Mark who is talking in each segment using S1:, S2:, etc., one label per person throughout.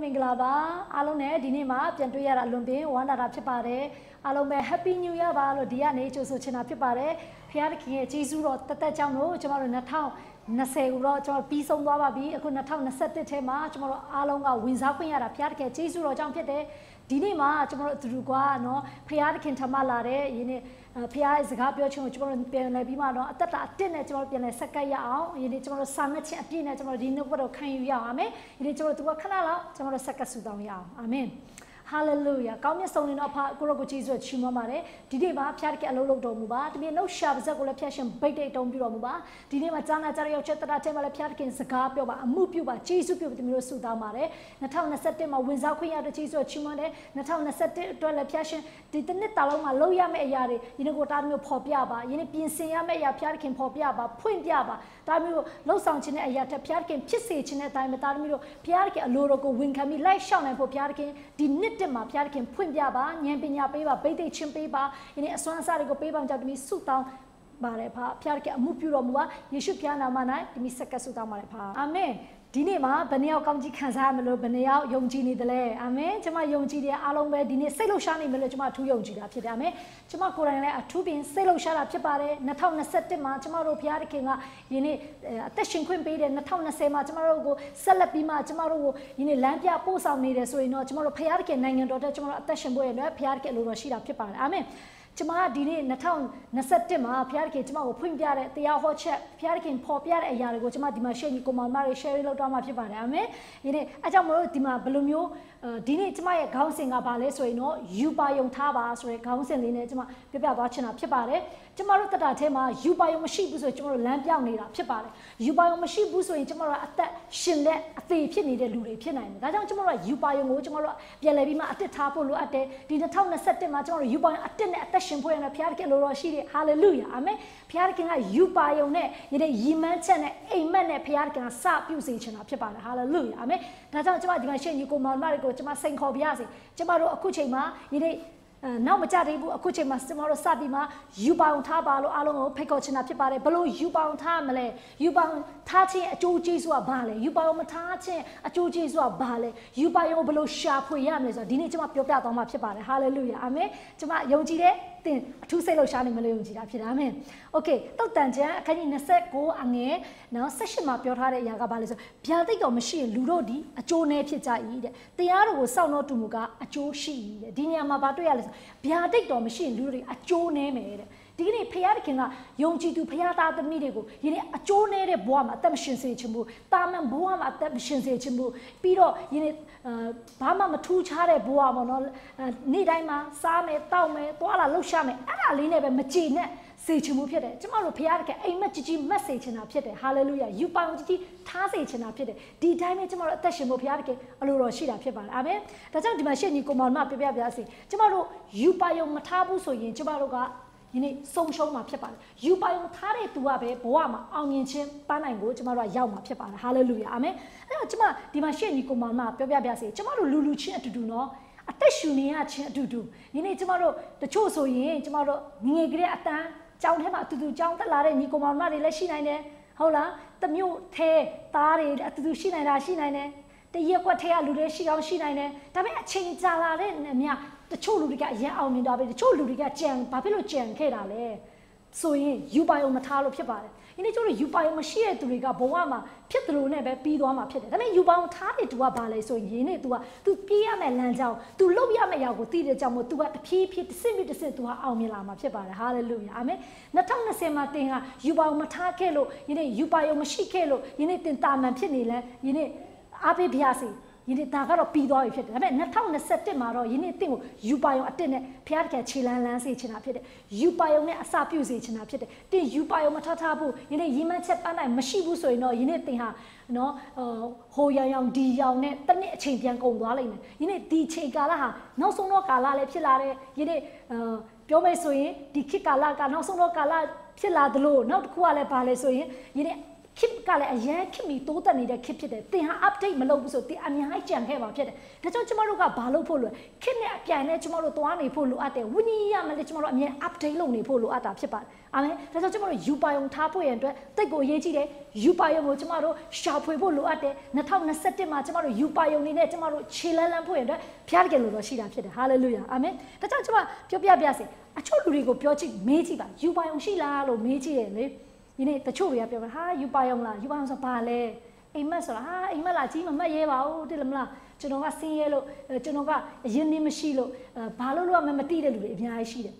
S1: မင်္ဂလာပါအားလုံးနဲ့ဒီနေ့မှာပြန်တွေ့ရတာအလွန်ပင်ဝမ်းသာတာဖြစ်ပါတယ်အားလုံးပဲ Happy New Year ပါလို့ဒီကနေ့ကြိုဆိုချင်တာဖြစ်ပါတယ်ဖခင်သခင်ရဲ့ကျေးဇူးတော်တက်ကြောင့်လို့ကျွန်တော်တို့2020ကိုတော့ကျွန်တော်ပြီးဆုံးသွားပါပြီအခု2021ထဲမှာကျွန်တော်တို့အားလုံးကဝင်စားခွင့်ရတာဖခင်သခင်ကျေးဇူးတော်ကြောင့်ဖြစ်တယ်ဒီနေ့မှာကျွန်တော်တို့အတူတူကနော်ဖခင်သခင်ထမလာတဲ့ယနေ့ဖခင်ရဲ့စကားပြောခြင်းကိုကျွန်တော်တို့ပြန်လည်ပြီးမှတော့အသက်တာအတစ်နဲ့ကျွန်တော်တို့ပြန်လည်ဆက်ကပ်ရအောင်ယနေ့ကျွန်တော်တို့စာမျက်ချင်းအပြည့်နဲ့ကျွန်တော်တို့ဒီနေ့ဘက်တော့ခံယူရအောင်အာမင်ယနေ့ကျွန်တော်တို့ခဏလောက်ကျွန်တော်တို့ဆက်ကပ်ဆုတောင်းရအောင်အာမင်Hallelujah ကောင်းမြတ်ဆုံးနေတော့ဖာကိုရောကိုကြီးစွာချီးမွမ်းပါတယ်ဒီနေ့မှာဖျားတကယ်အလုံးလုံးတော်မူပါဒီနေ့နှုတ်ရှာပါဇက်ကိုလည်းဖျားရှင်ဗိတ်တိတ်တုံးပြတော်မူပါဒီနေ့မှာကြားနာကြရရောက်ချက်တတာထဲမှာလည်းဖျားတကယ်စကားပြောပါအမှုပြုပါကျေးဇူးပြုပါဒီမျိုးဆုတောင်းပါတယ်2021မှာဝင်စားခွင့်ရတဲ့ကျေးဇူးချီးမွမ်းတယ်2021အတွက်လည်းဖျားရှင်ဒီတစ်နှစ်တာလုံးမှာလုပ်ရမယ့်အရာတွေဒီနေ့ကိုတားမျိုးဖော်ပြပါယနေ့ပြင်ဆင်ရမယ့်အရာဖျားတခင်ဖော်ပြပါဖွင့်ပြပါတားမျိုးလှုပ်ဆောင်ခြင်းတဲ့အရာတက်ဖျားတခင်ဖြစ်စေခြင်းတဲ့အတိုင်းမှာတားမျိုးဖျားတခင်အလိုတော်ကိုဝင်ခံပြီးလိုက်ရှောက်နိုင်ဖို့ဖျားတခင်ဒီနှစ်တက်မှာဖျားတခင်ဖွင့်ပြပါဉာဏ်ပညာပေးပါဗိသိက်ချင်းပေးပါယနေ့အစွမ်းအစတွေကိုပေးပါကြောင့်ဒီဆုတောင်းပါတယ်ဖာဖျားတခင်အမှုပြုတော်မူပါယေရှုဖျားနာမ၌ဒီစက္ကဆုတောင်းပါတယ်ဖာအာမင်ဒီနေ့မှာဘယ်နှယောက်ကောင်းကြီးခံစားရမလို့ဘယ်နှယောက်ယုံကြည်နေတယ်လဲအာမင်ကျွန်မယုံကြည်တယ်အားလုံးပဲဒီနေ့စိတ်လှုပ်ရှားနေမယ်လို့ကျွန်မအထူးယုံကြည်တာဖြစ်တယ်အာမင်ကျွန်မကိုယ်တိုင်လည်းအထူးပင်စိတ်လှုပ်ရှားတာဖြစ်ပါတယ်2021မှာကျွန်မတို့ဘုရားသခင်ကယနေ့အသက်ရှင်ခွင့်ပေးတယ်2020မှာကျွန်မတို့ကိုဆက်လက်ပြီးမှကျွန်မတို့ကိုယနေ့လမ်းပြပို့ဆောင်နေတယ်ဆိုရင်တော့ကျွန်မတို့ဘုရားသခင်နိုင်ငံတော်တဲ့ကျွန်မတို့အသက်ရှင်ဖို့ရတဲ့ဘုရားသခင်အလိုတော်ရှိတာဖြစ်ပါတယ်အာမင်ကျွန်မဒီနေ့2021မှာဘုရားသခင်ကျွန်မကိုဖွင့်ပြတဲ့တရားဟောချက်ဘုရားသခင်ဖော်ပြတဲ့အရာတွေကိုကျွန်မဒီမှာ share ညီကိုမောင်မတွေ share လုပ်တော့မှာဖြစ်ပါတယ်အာမင်ဒီနေ့အကြောင်းမလို့ဒီမှာဘယ်လိုမျိုးဒီနေ့ကျွန်မရဲ့ခေါင်းစဉ်ကဘာလဲဆိုရင်တော့ယူပါယုံထားပါဆိုတဲ့ခေါင်းစဉ်လေးနဲ့ကျွန်မပြပြသွားချင်တာဖြစ်ပါတယ်ကျွန်မတို့တတထဲမှာယူပါယုံမရှိဘူးဆိုရင်ကျွန်တော်တို့လမ်းပြောင်းနေတာဖြစ်ပါတယ်ယူပါယုံမရှိဘူးဆိုရင်ကျွန်တော်တို့အသက်ရှင်တဲ့အသေးဖြစ်နေတဲ့လူတွေဖြစ်နိုင်တယ်ဒါကြောင့်ကျွန်တော်တို့ယူပါယုံကိုကျွန်တော်တို့ပြန်လည်ပြီးမှအတစ်ထားဖို့လိုအပ်တယ်ဒီ2021မှာကျွန်တော်တို့ယူပါယုံအတစ်နဲ့အသက်ရှင်ဖို့ရတဲ့ဘုရားသခင်လိုတော်ရှိတယ်ဟာလေလုယာအာမင်ဘုရားသခင်ကယူပါယုံနဲ့ယနေ့ယီမန်းချက်နဲ့အိမ်မက်နဲ့ဘုရားသခင်ကစပြုစေချင်တာဖြစ်ပါတယ်ဟာလေလုယာအာမင်ဒါကြောင့်ကျွန်မဒီမှာရှေ့ညီကိုမောင်မတွေကိုကျွန်မစိန်ခေါ်ပြရစီကျွန်မတို့အခုချိန်မှာယနေ့နောက်မကြသေးဘူးအခုချိန်မှာကျွန်တော်တို့စပြီးမှယူပါအောင်ထားပါလို့အားလုံးကိုဖိတ်ခေါ်ချင်တာဖြစ်ပါတယ်ဘလို့ယူပါအောင်ထားမလဲယူပါအောင်ထားခြင်းအကျိုးကျေးဇူးကဘာလဲယူပါအောင်မထားခြင်းအကျိုးကျေးဇူးကဘာလဲယူပါအောင်ဘလို့ရှာဖွေရမလဲဆိုတော့ဒီနေ့ကျွန်မပြောပြသွားမှာဖြစ်ပါတယ်ဟာလေလုယာအာမင်ကျွန်မယုံကြည်တဲ့သင်အထူးစိတ်လှုပ်ရှားနေမလို့ယုံကြည်တာဖြစ်တယ်အာမင်โอเคတုတ်တန်ကျမ်းအခန်းကြီး29အငယ်နော်18မှာပြောထားတဲ့အရာကဘာလဲဆိုဗျာဒိတ်တော်မရှိရင်လူတို့ဒီအကျိုးနည်းဖြစ်ကြ၏တဲ့တရားတော်ကိုစောင့်တော်တူမူကအကျိုးရှိ၏တဲ့ဒီနေရာမှာဘာတွေ့ရလဲဆိုဗျာဒိတ်တော်မရှိရင်လူတို့ဒီအကျိုးနည်းမယ်တဲ့ဒီကနေ့ဖခင်သခင်ကယုံကြည်သူဖခင်သားသမီးတွေကိုယနေ့အကျိုးနည်းတဲ့ဘဝမှာအသက်မရှင်စေချင်ဘူးတာမန်ဘဝမှာအသက်မရှင်စေချင်ဘူးပြီးတော့ယနေ့ဘာမှမထူးခြားတဲ့ဘဝပေါ့နော်နေ့တိုင်းမှာစားမယ်တောက်မယ်သွားလာလှုပ်ရှားမယ်အဲ့ဒါလေးနဲ့ပဲမကြည်နဲ့စေချင်မှုဖြစ်တယ်ကျမတို့ဖခင်တခင်အိမ်မက်ကြီးကြီးမက်စေချင်တာဖြစ်တယ်ဟာလေလုယာယူပါအောင်ကြီးကြီးထားစေချင်တာဖြစ်တယ်ဒီတိုင်းပဲကျမတို့အသက်ရှင်ဖို့ဖခင်တခင်အလိုတော်ရှိတာဖြစ်ပါတယ်အာမင်ဒါကြောင့်ဒီမှာရှေ့ညီကိုမောင်မပြပြစေကျမတို့ယူပါယုံမထားဘူးဆိုရင်ကျမတို့ကယနေ့ဆုံးရှုံးမှာဖြစ်ပါတယ်ယူပါယုံထားတဲ့သူကပဲဘဝမှာအောင်မြင်ခြင်းပန်းနိုင်ကိုကျမတို့ကရောက်မှာဖြစ်ပါတယ်ဟာလေလုယာအာမင်အဲ့တော့ကျမဒီမှာရှေ့ညီကိုမောင်မပြပြစေကျမတို့လူချင်းအတူတူနော်အသက်ရှင်နေရခြင်းအတူတူယနေ့ကျမတို့တချို့ဆိုရင်ကျမတို့ငငယ်ကလေးအတန်းကျောင်းထဲမှာအတူတူကျောင်းတက်လာတဲ့ညီကောင်မတွေလည်းရှိနိုင်တယ်ဟုတ်လားတမျိုးထဲသားတွေအတူတူရှိနိုင်တာရှိနိုင်တယ်တရက်ကွက်ထဲကလူတွေရှိအောင်ရှိနိုင်တယ်ဒါပေမဲ့အချိန်ကြာလာတဲ့မြတ်တချို့လူတွေကအရင်အောင်မြင်တာပဲတချို့လူတွေကကြံဘာဖြစ်လို့ကြံခဲ့တာလဲဆိုရင်ယူပါယုံမထားလို့ဖြစ်ပါတယ်ဒီနေ့ကျတော့ယူပါယုံမရှိတဲ့သူတွေကဘဝမှာဖြစ်တယ်လို့နဲ့ပဲပြီးသွားမှာဖြစ်တယ်ဒါပေမဲ့ယူပါယုံထားတဲ့သူကဘာလဲဆိုရင်ယနေ့ तू ပြေးရမယ့်လမ်းကြောင်း तू လှုပ်ရမယ့်အရာကိုသိတဲ့ကြောင့်မို့ तू ကတဖြည်းဖြည်းတစ်ဆင့်ပြီးတစ်ဆင့် तू ဟာအောင်မြင်လာမှာဖြစ်ပါတယ်ဟာလေလုယာအာမင်2020မှာတင်ကယူပါယုံမထားခဲ့လို့ယနေ့ယူပါယုံမရှိခဲ့လို့ယနေ့တင်တာမန်ဖြစ်နေလဲယနေ့အားပေးပါစေယနေ့ဒါကတော့ပြီးသွားပြီဖြစ်တယ်ဒါပေမဲ့2021မှာတော့ယနေ့တင့်ကိုယူပါယုံအတစ်နဲ့ဖျားတခင်ခြေလန်းလန်းစေချင်တာဖြစ်တယ်ယူပါယုံနဲ့အစာပြုစေချင်တာဖြစ်တယ်တင်ယူပါယုံမထားဘူးယနေ့ရီမန်းချက်ပန်းတိုင်းမရှိဘူးဆိုရင်တော့ယနေ့တင်ဟာနော်ဟိုရောင်ဒီရောင်နဲ့တစ်နှစ်အချိန်ပြန်ကုန်သွားလိမ့်မယ်ယနေ့ဒီချိန်ကာလဟာနောက်ဆုံးတော့ကာလလည်းဖြစ်လာတယ်ယနေ့ပြောမယ်ဆိုရင်ဒီခေတ်ကာလကနောက်ဆုံးတော့ကာလဖြစ်လာသလိုနောက်တစ်ခုကလည်းဘာလဲဆိုရင်ယနေ့ ခေတ်ကလည်းအရင်ခေတ်မီတိုးတက်နေတဲ့ခေတ်ဖြစ်တယ်သင်ဟာ update မလုပ်ဘူးဆိုတင်အများကြီးကြံခဲ့မှာဖြစ်တယ်ဒါကြောင့်ကျမတို့ကဘာလုပ်ဖို့လဲခေတ်နဲ့အပြိုင်နဲ့ကျမတို့သွားနေဖို့လိုအပ်တယ်ဝိညာဉ်ရမလဲကျမတို့အမြဲ update လုပ်နေဖို့လိုအပ်တာဖြစ်ပါတယ်အာမင်ဒါကြောင့်ကျမတို့ယူပါယုံထားဖို့ရန်အတွက်တိတ်ကိုအရေးကြီးတယ်ယူပါယုံကိုကျမတို့ရှာဖွေဖို့လိုအပ်တယ်2021မှာကျမတို့ယူပါယုံနေနဲ့ကျမတို့ခြေလန်းလန်းဖို့ရန်အတွက်ဖျားတကယ်လို့တော့ရှိတာဖြစ်တယ်ဟာလေလုယာအာမင်ဒါကြောင့်ကျမပြောပြပြစေအချို့လူတွေကိုပြောကြည့်မေးကြည့်ပါယူပါယုံရှိလားလို့မေးကြည့်တယ်လေဒီနေ့တချို့တွေကပြောဟာယူပါယုံလားယူပါယုံဆိုဘာလဲအိမ်မက်ဆိုတာဟာအိမ်မက်လားကြီးမမှတ်ရဲပါဘူးတိလားမလားကျွန်တော်ကဆင်းရဲလို့ကျွန်တော်ကအရင်နေမရှိလို့ဘာလို့လို့မတိတဲ့လူတွေအများကြီးရှိတယ်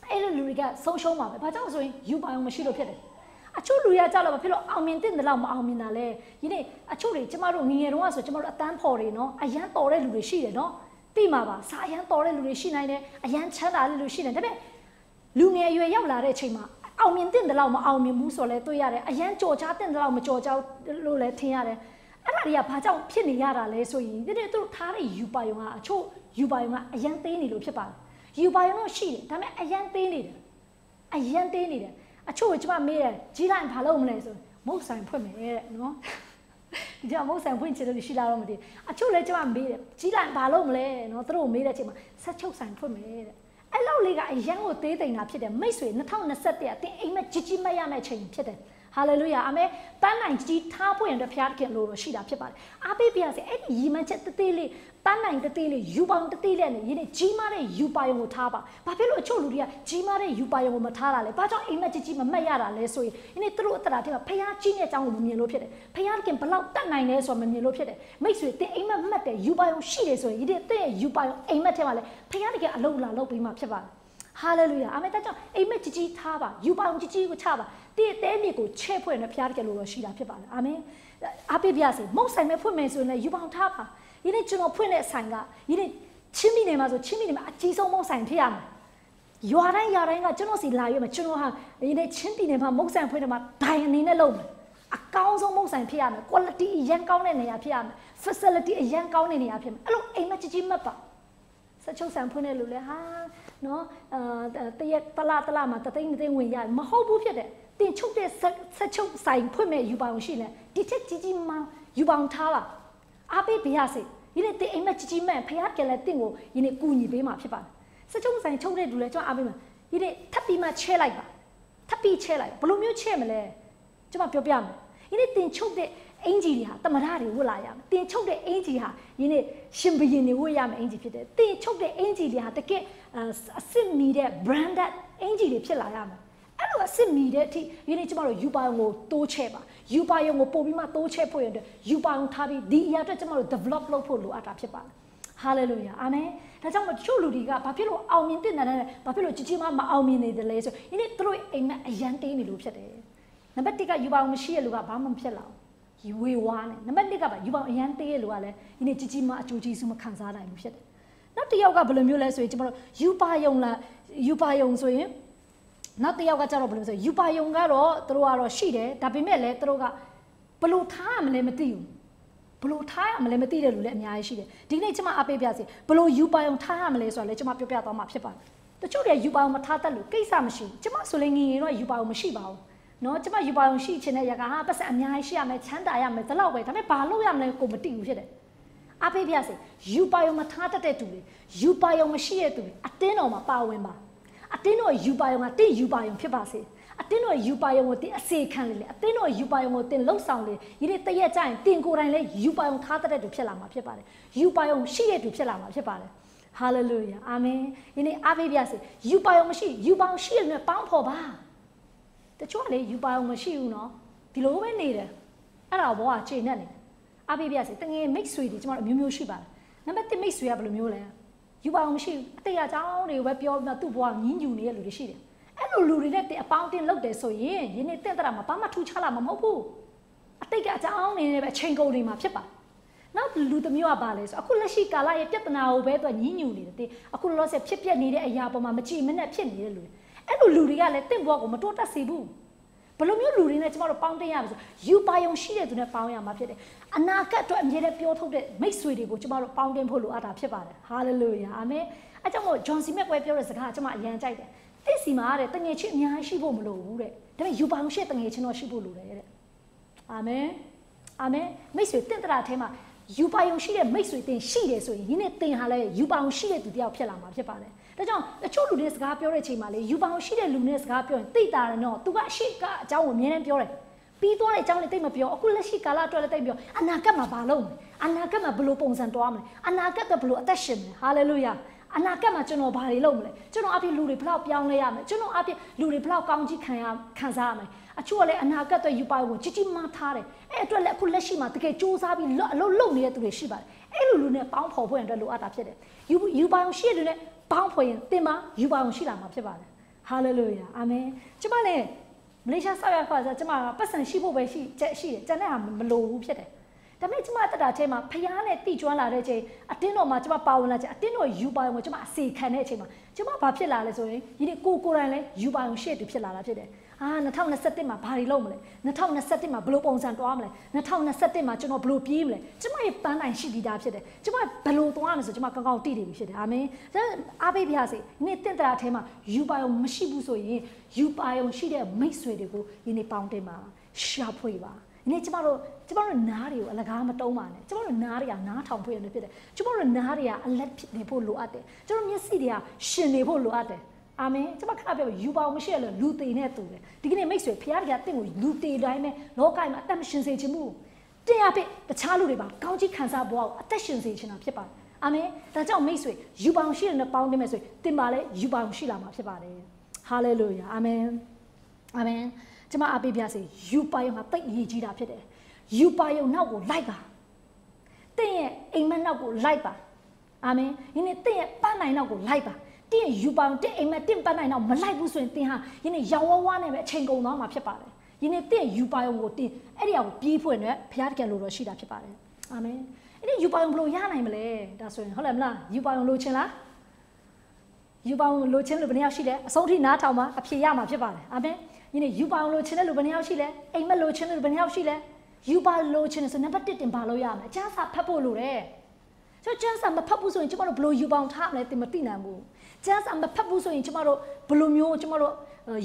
S1: အဲ့လိုလူတွေကဆုံးရှုံးပါပဲဘာကြောင့်ဆိုရင်ယူပါယုံမရှိလို့ဖြစ်တယ်အချို့လူတွေကကြောက်လို့ဘာဖြစ်လို့အောင်မြင်တဲ့လောက်မအောင်မြင်တာလဲဒီနေ့အချို့တွေကျမတို့ငငယ်တုန်းကဆိုကျမတို့အတန်းဖော်တွေနော်အရန်တော်တဲ့လူတွေရှိတယ်နော်သိမှာပါစာအရန်တော်တဲ့လူတွေရှိနိုင်တယ်အရန်ချမ်းသာတဲ့လူရှိတယ်ဒါပေမဲ့လူငယ်ရွယ်ရောက်လာတဲ့အချိန်မှာအောင်မြင်တဲ့လောက်မအောင်မြင်ဘူးဆိုလဲတွေ့ရတယ်အရန်ကြော်ချတဲ့လောက်မကြော်ချလို့လဲထင်ရတယ်အဲ့ဒါတွေကဘာကြောင့်ဖြစ်နေရတာလဲဆိုရင်ဒီနေ့သူတို့ထားတဲ့ယူပါယုံကအချို့ယူပါယုံကအရန်သေးနေလို့ဖြစ်ပါတယ်ယူပါယုံတော့ရှိတယ်ဒါပေမဲ့အရန်သေးနေတယ်အရန်သေးနေတယ်အချို့ကကျမမေးတယ်ကြီးလိုက်ဘာလုပ်မလဲဆိုမုတ်ဆိုင်ဖွင့်မယ်တဲ့နော်ဒီကြောင့်မုတ်ဆိုင်ဖွင့်ချင်လို့ရှိလာတော့မသိအချို့လည်းကျမမေးတယ်ကြီးလိုက်ဘာလုပ်မလဲနော်သူတို့မေးတဲ့အချိန်မှာဆက်ချုပ်ဆိုင်ဖွင့်မယ်တဲ့အဲ့လောက်လေးကအရန်ကိုသေးသိမ့်တာဖြစ်တယ်မိတ်ဆွေ2021အတင်းအိမ်မက်ကြီးကြီးမက်ရမယ့်ချိန်ဖြစ်တယ်ဟာလေလုယာအာမင်တန်းနိုင်ကြီးထားဖို့ရတဲ့ဘုရားသခင်လို့ရှိတာဖြစ်ပါတယ်အားပေးပါရစေအဲ့ဒီရီမန်းချက်တသေးလေးတန်းနိုင်တသေးလေးယူပေါင်းတသေးလေးနဲ့ယင်းကြီးမားတဲ့ယူပါယုံကိုထားပါဘာဖြစ်လို့အချို့လူတွေကကြီးမားတဲ့ယူပါယုံကိုမထားတာလဲဘာကြောင့်အိမ်မက်ကြီးကြီးမမှတ်ရတာလဲဆိုရင်ယင်းသူတို့အတ္တရာထဲမှာဘုရားကြီးတဲ့အကြောင်းကိုမမြင်လို့ဖြစ်တယ်ဘုရားသခင်ဘလောက်တတ်နိုင်လဲဆိုတာမမြင်လို့ဖြစ်တယ်မိတ်ဆွေတင်အိမ်မက်မှတ်တဲ့ယူပါယုံရှိတယ်ဆိုရင်ယင်းတဲ့ယူပါယုံအိမ်မက်ထဲမှာလဲဘုရားသခင်အလုံးလာလုပ်ပြီးမှဖြစ်ပါတယ်ဟာလေလုယာအာမင်ဒါကြောင့်အိမ်မက်ကြီးကြီးထားပါယူပါယုံကြီးကြီးကိုချပါတည့်တဲမြေကိုချဲ့ဖွင့်တဲ့ဘုရားတကယ်လို့ရှိတာဖြစ်ပါတယ်အာမင်အားပေးပါစေမုတ်ဆိုင်မဲ့ဖွင့်မယ်ဆိုရင်လည်းယူပါယုံထားပါဒီနေ့ကျွန်တော်ဖွင့်တဲ့ဆိုင်ကဒီနေ့ချင်းမိနေမှာဆိုချင်းမိနေမှာအကြီးဆုံးမုတ်ဆိုင်ဖြစ်ရမယ်ရွာတိုင်းကကျွန်တော်စီလာရွေးမှာကျွန်တော်ဟာဒီနေ့ချင်းပြည်နယ်မှာမုတ်ဆိုင်ဖွင့်တယ်မှာဒိုင်အနေနဲ့လုပ်မယ်အကောင်းဆုံးမုတ်ဆိုင်ဖြစ်ရမယ် quality အရန်ကောင်းတဲ့နေရာဖြစ်ရမယ် facility အရန်ကောင်းတဲ့နေရာဖြစ်မယ်အဲ့လိုအိမ်မက်ကြီးကြီးမှတ်ပါဆက်ချုပ်ဆိုင်ဖွင့်တဲ့လူလဲဟာနော်တရက်တလားမှာတသိန်းဝင်ရမဟုတ်ဘူးဖြစ်တယ်တင်ချုပ်တဲ့ဆက်ချုပ်ဆိုင်ဖွင့်မဲ့ယူပါအောင်ရှိနေဒီချက်ကြီးကြီးမှယူပါအောင်ထားပါအားပေးပါရစေဒီနေ့တင်အိမ်မက်ကြီးကြီးမှန်ဖခင်ကလည်းတင့်ကိုဒီနေ့ကူညီပေးမှာဖြစ်ပါတယ်ဆက်ချုပ်ဆိုင်ချုပ်တဲ့လူလဲကျွန်တော်အားပေးမှာဒီနေ့ထပ်ပြီးမှချဲလိုက်ပါထပ်ပြီးချဲလိုက်ဘယ်လိုမျိုးချဲမလဲကျွန်မပြောပြမယ်ဒီနေ့တင်ချုပ်တဲ့အင်ဂျီတွေဟာတမရတွေဝတ်လာရမယ်တင်ချုပ်တဲ့အင်ဂျီဟာဒီနေ့ရှင်ဘရင်တွေဝတ်ရမယ်အင်ဂျီဖြစ်တယ်တင်ချုပ်တဲ့အင်ဂျီတွေဟာတကယ်အစစ်မီတဲ့ branded အင်ဂျီတွေဖြစ်လာရမယ်အဲ့လိုအစစ်မီတဲ့အထိဒီနေ့ကျမတို့ယူပါယုံကိုတိုးချဲ့ပါယူပါယုံကိုပို့ပြီးမှတိုးချဲ့ဖို့ရတဲ့ယူပါယုံထားပြီးဒီအရာအတွက်ကျမတို့ develop လုပ်ဖို့လိုအပ်တာဖြစ်ပါတယ်ဟာလေလုယာအာမင်ဒါကြောင့်မချို့လူတွေကဘာဖြစ်လို့အောင်မြင်တဲ့နာနဲ့ဘာဖြစ်လို့ကြီးကြီးမားမအောင်မြင်နေတယ်လဲဆိုဒီနေ့သူတို့အိမ်မက်အရန်တေးနေလို့ဖြစ်တယ်နံပါတ်1ကယူပါယုံမရှိတဲ့လူကဘာမှမဖြစ်လောက်ဝေဝါးနေနံပါတ်1ကပါယူပါအရန်သေးရလို့ကလည်းဒီနေ့ကြီးကြီးမအကျိုးကျေးဇူးမခံစားနိုင်ဘူးဖြစ်တယ်နောက်တစ်ယောက်ကဘယ်လိုမျိုးလဲဆိုရင်ကျွန်တော်တို့ယူပါယုံဆိုရင်နောက်တစ်ယောက်ကကျတော့ဘယ်လိုဆိုယူပါယုံကတော့သူတို့ကတော့ရှိတယ်ဒါပေမဲ့လည်းသူတို့ကဘယ်လိုထားရမလဲမသိဘူးဘယ်လိုထားရမလဲမသိတဲ့လူလည်းအများကြီးရှိတယ်ဒီနေ့ကျွန်မအပေးပြစီဘယ်လိုယူပါယုံထားရမလဲဆိုတာလည်းကျွန်မပြောပြသွားမှာဖြစ်ပါတယ်တချို့တွေယူပါယုံမထားတတ်လို့ကိစ္စမရှိဘူးကျွန်မဆိုလည်းငငယ်တော့ယူပါယုံမရှိပါဘူးနော်ကျမယူပါယုံရှိချင်တဲ့ရကဟာပတ်စံအများကြီးရှိရမယ်ချမ်းသာရမယ်ဒါတော့ပဲဒါပေမဲ့ဘာလုပ်ရမလဲကိုမသိဘူးဖြစ်တယ်အားပေးပြစေယူပါယုံမထားတတ်တဲ့သူတွေယူပါယုံမရှိတဲ့သူတွေအတင်းတော်မှာပါဝင်ပါအတင်းတော်ယူပါယုံကတင်းယူပါယုံဖြစ်ပါစေအတင်းတော်ယူပါယုံကိုတင်းအစေခံလေအတင်းတော်ယူပါယုံကိုတင်းလှုပ်ဆောင်လေဒီနေ့တရက်ကျရင်တင်းကိုယ်တိုင်လည်းယူပါယုံထားတတ်တဲ့သူဖြစ်လာမှာဖြစ်ပါတယ်ယူပါယုံရှိတဲ့သူဖြစ်လာမှာဖြစ်ပါတယ်ဟာလေလုယာအာမင်ဒီနေ့အားပေးပြစေယူပါယုံမရှိယူပါယုံရှိတဲ့လူနဲ့ပေါင်းဖော်ပါတချို့ကလေယူပါအောင်မရှိဘူးနော်ဒီလိုပဲနေတယ်အဲ့ဒါဘောကချိန်နဲ့နေအားပေးပြစေတငယ်မိတ်ဆွေတွေကျမတို့အမျိုးမျိုးရှိပါတယ်နံပါတ်1မိတ်ဆွေကဘယ်လိုမျိုးလဲယူပါအောင်မရှိဘူးအတေးအကြောင်းတွေကိုပဲပြောပြီးမှသူ့ဘဝညင်းညူနေတဲ့လူတွေရှိတယ်အဲ့လိုလူတွေနဲ့တင်အပေါင်းတင်လုပ်တယ်ဆိုရင်ယနေ့တင့်တရာမှာဘာမှထူးခြားလာမှာမဟုတ်ဘူးအတိတ်ကအကြောင်းနေနေပဲချိန်ကုန်နေမှာဖြစ်ပါနောက်လူတစ်မျိုးကပါလဲဆိုအခုလက်ရှိကာလရဲ့ပြဿနာကိုပဲသူညင်းညူနေတယ်အခုလောဆယ်ဖြစ်ပျက်နေတဲ့အရာပေါ်မှာမကြည်မနဲ့ဖြစ်နေတဲ့လူတွေအဲ့လိုလူတွေကလည်းတင့်ဘွားကိုမတိုးတက်စေဘူးဘယ်လိုမျိုးလူတွေနဲ့ကျမတို့ပေါင်းတင်ရမလဲဆိုယူပါယုံရှိတဲ့သူနဲ့ပေါင်းရမှာဖြစ်တယ်အနာဂတ်အတွက်အမြဲတမ်းပြောထုတ်တဲ့မိတ်ဆွေတွေကိုကျမတို့ပေါင်းတင်ဖို့လိုအပ်တာဖြစ်ပါတယ်ဟာလေလုယာအာမင်အဲကြောင့်မို့ဂျွန်စီမက်ကွဲပြောတဲ့စကားကျမအရန်ကြိုက်တယ်တစ်စီမှာတဲ့တငယ်ချင်းအများကြီးရှိဖို့မလိုဘူးတဲ့ဒါပေမဲ့ယူပါယုံရှိတဲ့တငယ်ချင်းတော့ရှိဖို့လိုတယ်တဲ့ အာမင်အာမင်မိတ်ဆွေတင့်တရာထဲမှာယူပါယုံရှိတဲ့မိတ်ဆွေတင်ရှိတယ်ဆိုရင်ဒီနေ့တင်ဟာလဲယူပါယုံရှိတဲ့သူတယောက်ဖြစ်လာမှာဖြစ်ပါတယ်ဒါကြောင့်တချို့လူတွေစကားပြောတဲ့အချိန်မှာလေယူပါယုံရှိတဲ့လူတွေစကားပြောရင်သိတာတယ်နော်သူကအရှိကအကြောင်းကိုအမြဲတမ်းပြောတယ်ပြီးသွားတဲ့အကြောင်းလေးသိမပြောအခုလက်ရှိကာလအတွက်လည်းသိမပြောအနာဂတ်မှာဘာလုပ်မလဲအနာဂတ်မှာဘယ်လိုပုံစံတွားမလဲအနာဂတ်ကဘယ်လိုအသက်ရှင်မလဲဟာလေလုယာအနာဂတ်မှာကျွန်တော်ဘာတွေလုပ်မလဲကျွန်တော်အပြင်လူတွေဘယ်လောက်ပြောင်းလဲရမလဲကျွန်တော်အပြင်လူတွေဘယ်လောက်ကောင်းကြီးခံစားရမလဲအချို့ကလည်းအနာဂတ်အတွက်ယူပါကိုကြီးကြီးမားထားတယ်အဲ့အတွက်လည်းအခုလက်ရှိမှာတကယ်စူးစမ်းပြီးအလုပ်လုပ်နေတဲ့သူတွေရှိပါတယ်အဲ့လိုလူနဲ့ပေါင်းဖော်ဖို့အတွက်လိုအပ်တာဖြစ်တယ်ယူပါအောင်ရှိတဲ့လူနဲ့ပေါင်းဖော်ရင်တင်ပါယူပါအောင်ရှိလာမှာဖြစ်ပါတယ်ဟာလေလုယာအာမင်ကျမလည်းမလေးရှားဆောက်ရခါဆိုကျမပတ်စံရှိဖို့ပဲရှိတယ်ကျန်တဲ့ဟာမလိုဘူးဖြစ်တယ်ဒါပေမဲ့ကျမတက်တာထဲမှာဖျားနဲ့တိကျွမ်းလာတဲ့အချိန်အတင်းတော်မှာကျမပါဝင်လာချိန်အတင်းတော်ယူပါအောင်ကိုကျမအစီခံတဲ့အချိန်မှာကျမဘာဖြစ်လာလဲဆိုရင်ဒီနေ့ကိုယ်တိုင်လဲယူပါအောင်ရှေ့တူဖြစ်လာတာဖြစ်တယ်2021မှာဘာတွေလုပ်မလဲ2021မှာဘယ်လိုပုံစံတွားမလဲ2021မှာကျွန်တော်ဘယ်လိုပြေးမလဲကျမရဲ့ပန်းတိုင်ရှိပြီးသားဖြစ်တယ်ကျမဘယ်လိုတွားမလဲဆိုကျမကောင်းကောင်းသိနေပြီဖြစ်တယ်အာမင်ဒါအားပေးပါစေဒီနေ့တင့်တရာထဲမှာယူပါအောင်မရှိဘူးဆိုရင်ယူပါအောင်ရှိတဲ့မိတ်ဆွေတွေကိုဒီနေ့ပေါင်းတင်ပါရှာဖွေပါဒီနေ့ကျမတို့နားတွေကိုအလကားမတုံးပါနဲ့ကျမတို့နားတွေကနားထောင်ဖွေရတယ်ဖြစ်တယ်ကျမတို့နားတွေကအလက်ဖြစ်နေဖို့လိုအပ်တယ်ကျမတို့မျက်စိတွေကရှင်နေဖို့လိုအပ်တယ်အာမင်ကျမခဏပြောယူပါအောင်မရှိရလို့လူသေးနဲ့တူတယ်ဒီကနေ့မိတ်ဆွေဖခင်ကတင့်ကိုလူသေးတိုင်းပဲလောကမှာအသက်မရှင်စေချင်ဘူးတင်ရပြီတခြားလူတွေပါကောင်းကြီးခံစားဘဝကိုအသက်ရှင်စေချင်တာဖြစ်ပါတယ်အာမင်ဒါကြောင့်မိတ်ဆွေယူပါအောင်ရှိတဲ့နဲ့ပေါင်းတင်မယ်ဆိုရင်တင်ပါလေယူပါအောင်ရှိလာမှာဖြစ်ပါတယ်ဟာလေလုယာအာမင်အာမင်ကျမအားပေးပါစေယူပါယုံကတိတ်အရေးကြီးတာဖြစ်တယ်ယူပါယုံနောက်ကိုလိုက်ပါတင့်ရဲ့အိမ်မက်နောက်ကိုလိုက်ပါအာမင်ဒီနေ့တင့်ရဲ့ပန်းနိုင်နောက်ကိုလိုက်ပါတင်းယူပါအောင်တင်းအိမ်မက်တင်းပန်းနိုင်တော့မလိုက်ဘူးဆိုရင်တင်းဟာဒီနေ့ရောင်ဝဝနဲ့ပဲအချိန်ကုန်သွားမှာဖြစ်ပါတယ်ဒီနေ့တင်းယူပါအောင်ကိုတင်းအဲ့ဒီအကိုပြေးဖွင့်နဲ့ဘုရားတကယ်လို့တော့ရှိတာဖြစ်ပါတယ်အာမင်အဲ့ဒီယူပါအောင်ဘယ်လိုရနိုင်မလဲဒါဆိုရင်ဟုတ်တယ်မလားယူပါအောင်လိုချင်လားယူပါအောင်လိုချင်လို့ဘယ်နှယောက်ရှိလဲအဆုံးထိနားထောင်မှာအဖြေရမှာဖြစ်ပါတယ်အာမင်ဒီနေ့ယူပါအောင်လိုချင်တဲ့လူဘယ်နှယောက်ရှိလဲအိမ်မက်လိုချင်တဲ့လူဘယ်နှယောက်ရှိလဲယူပါလိုချင်တယ်ဆိုနံပါတ်1တင်ပါလို့ရမယ်အကျန်းစာဖတ်ဖို့လိုတယ်ဆိုတော့ကျန်းစာမဖတ်ဘူးဆိုရင်ကျမတို့ဘယ်လိုယူပါအောင်ထားမလဲတင်မသိနိုင်ဘူးကျန်းစာမဖတ်ဘူးဆိုရင်ကျမတို့ဘယ်လိုမျိုးကျမတို့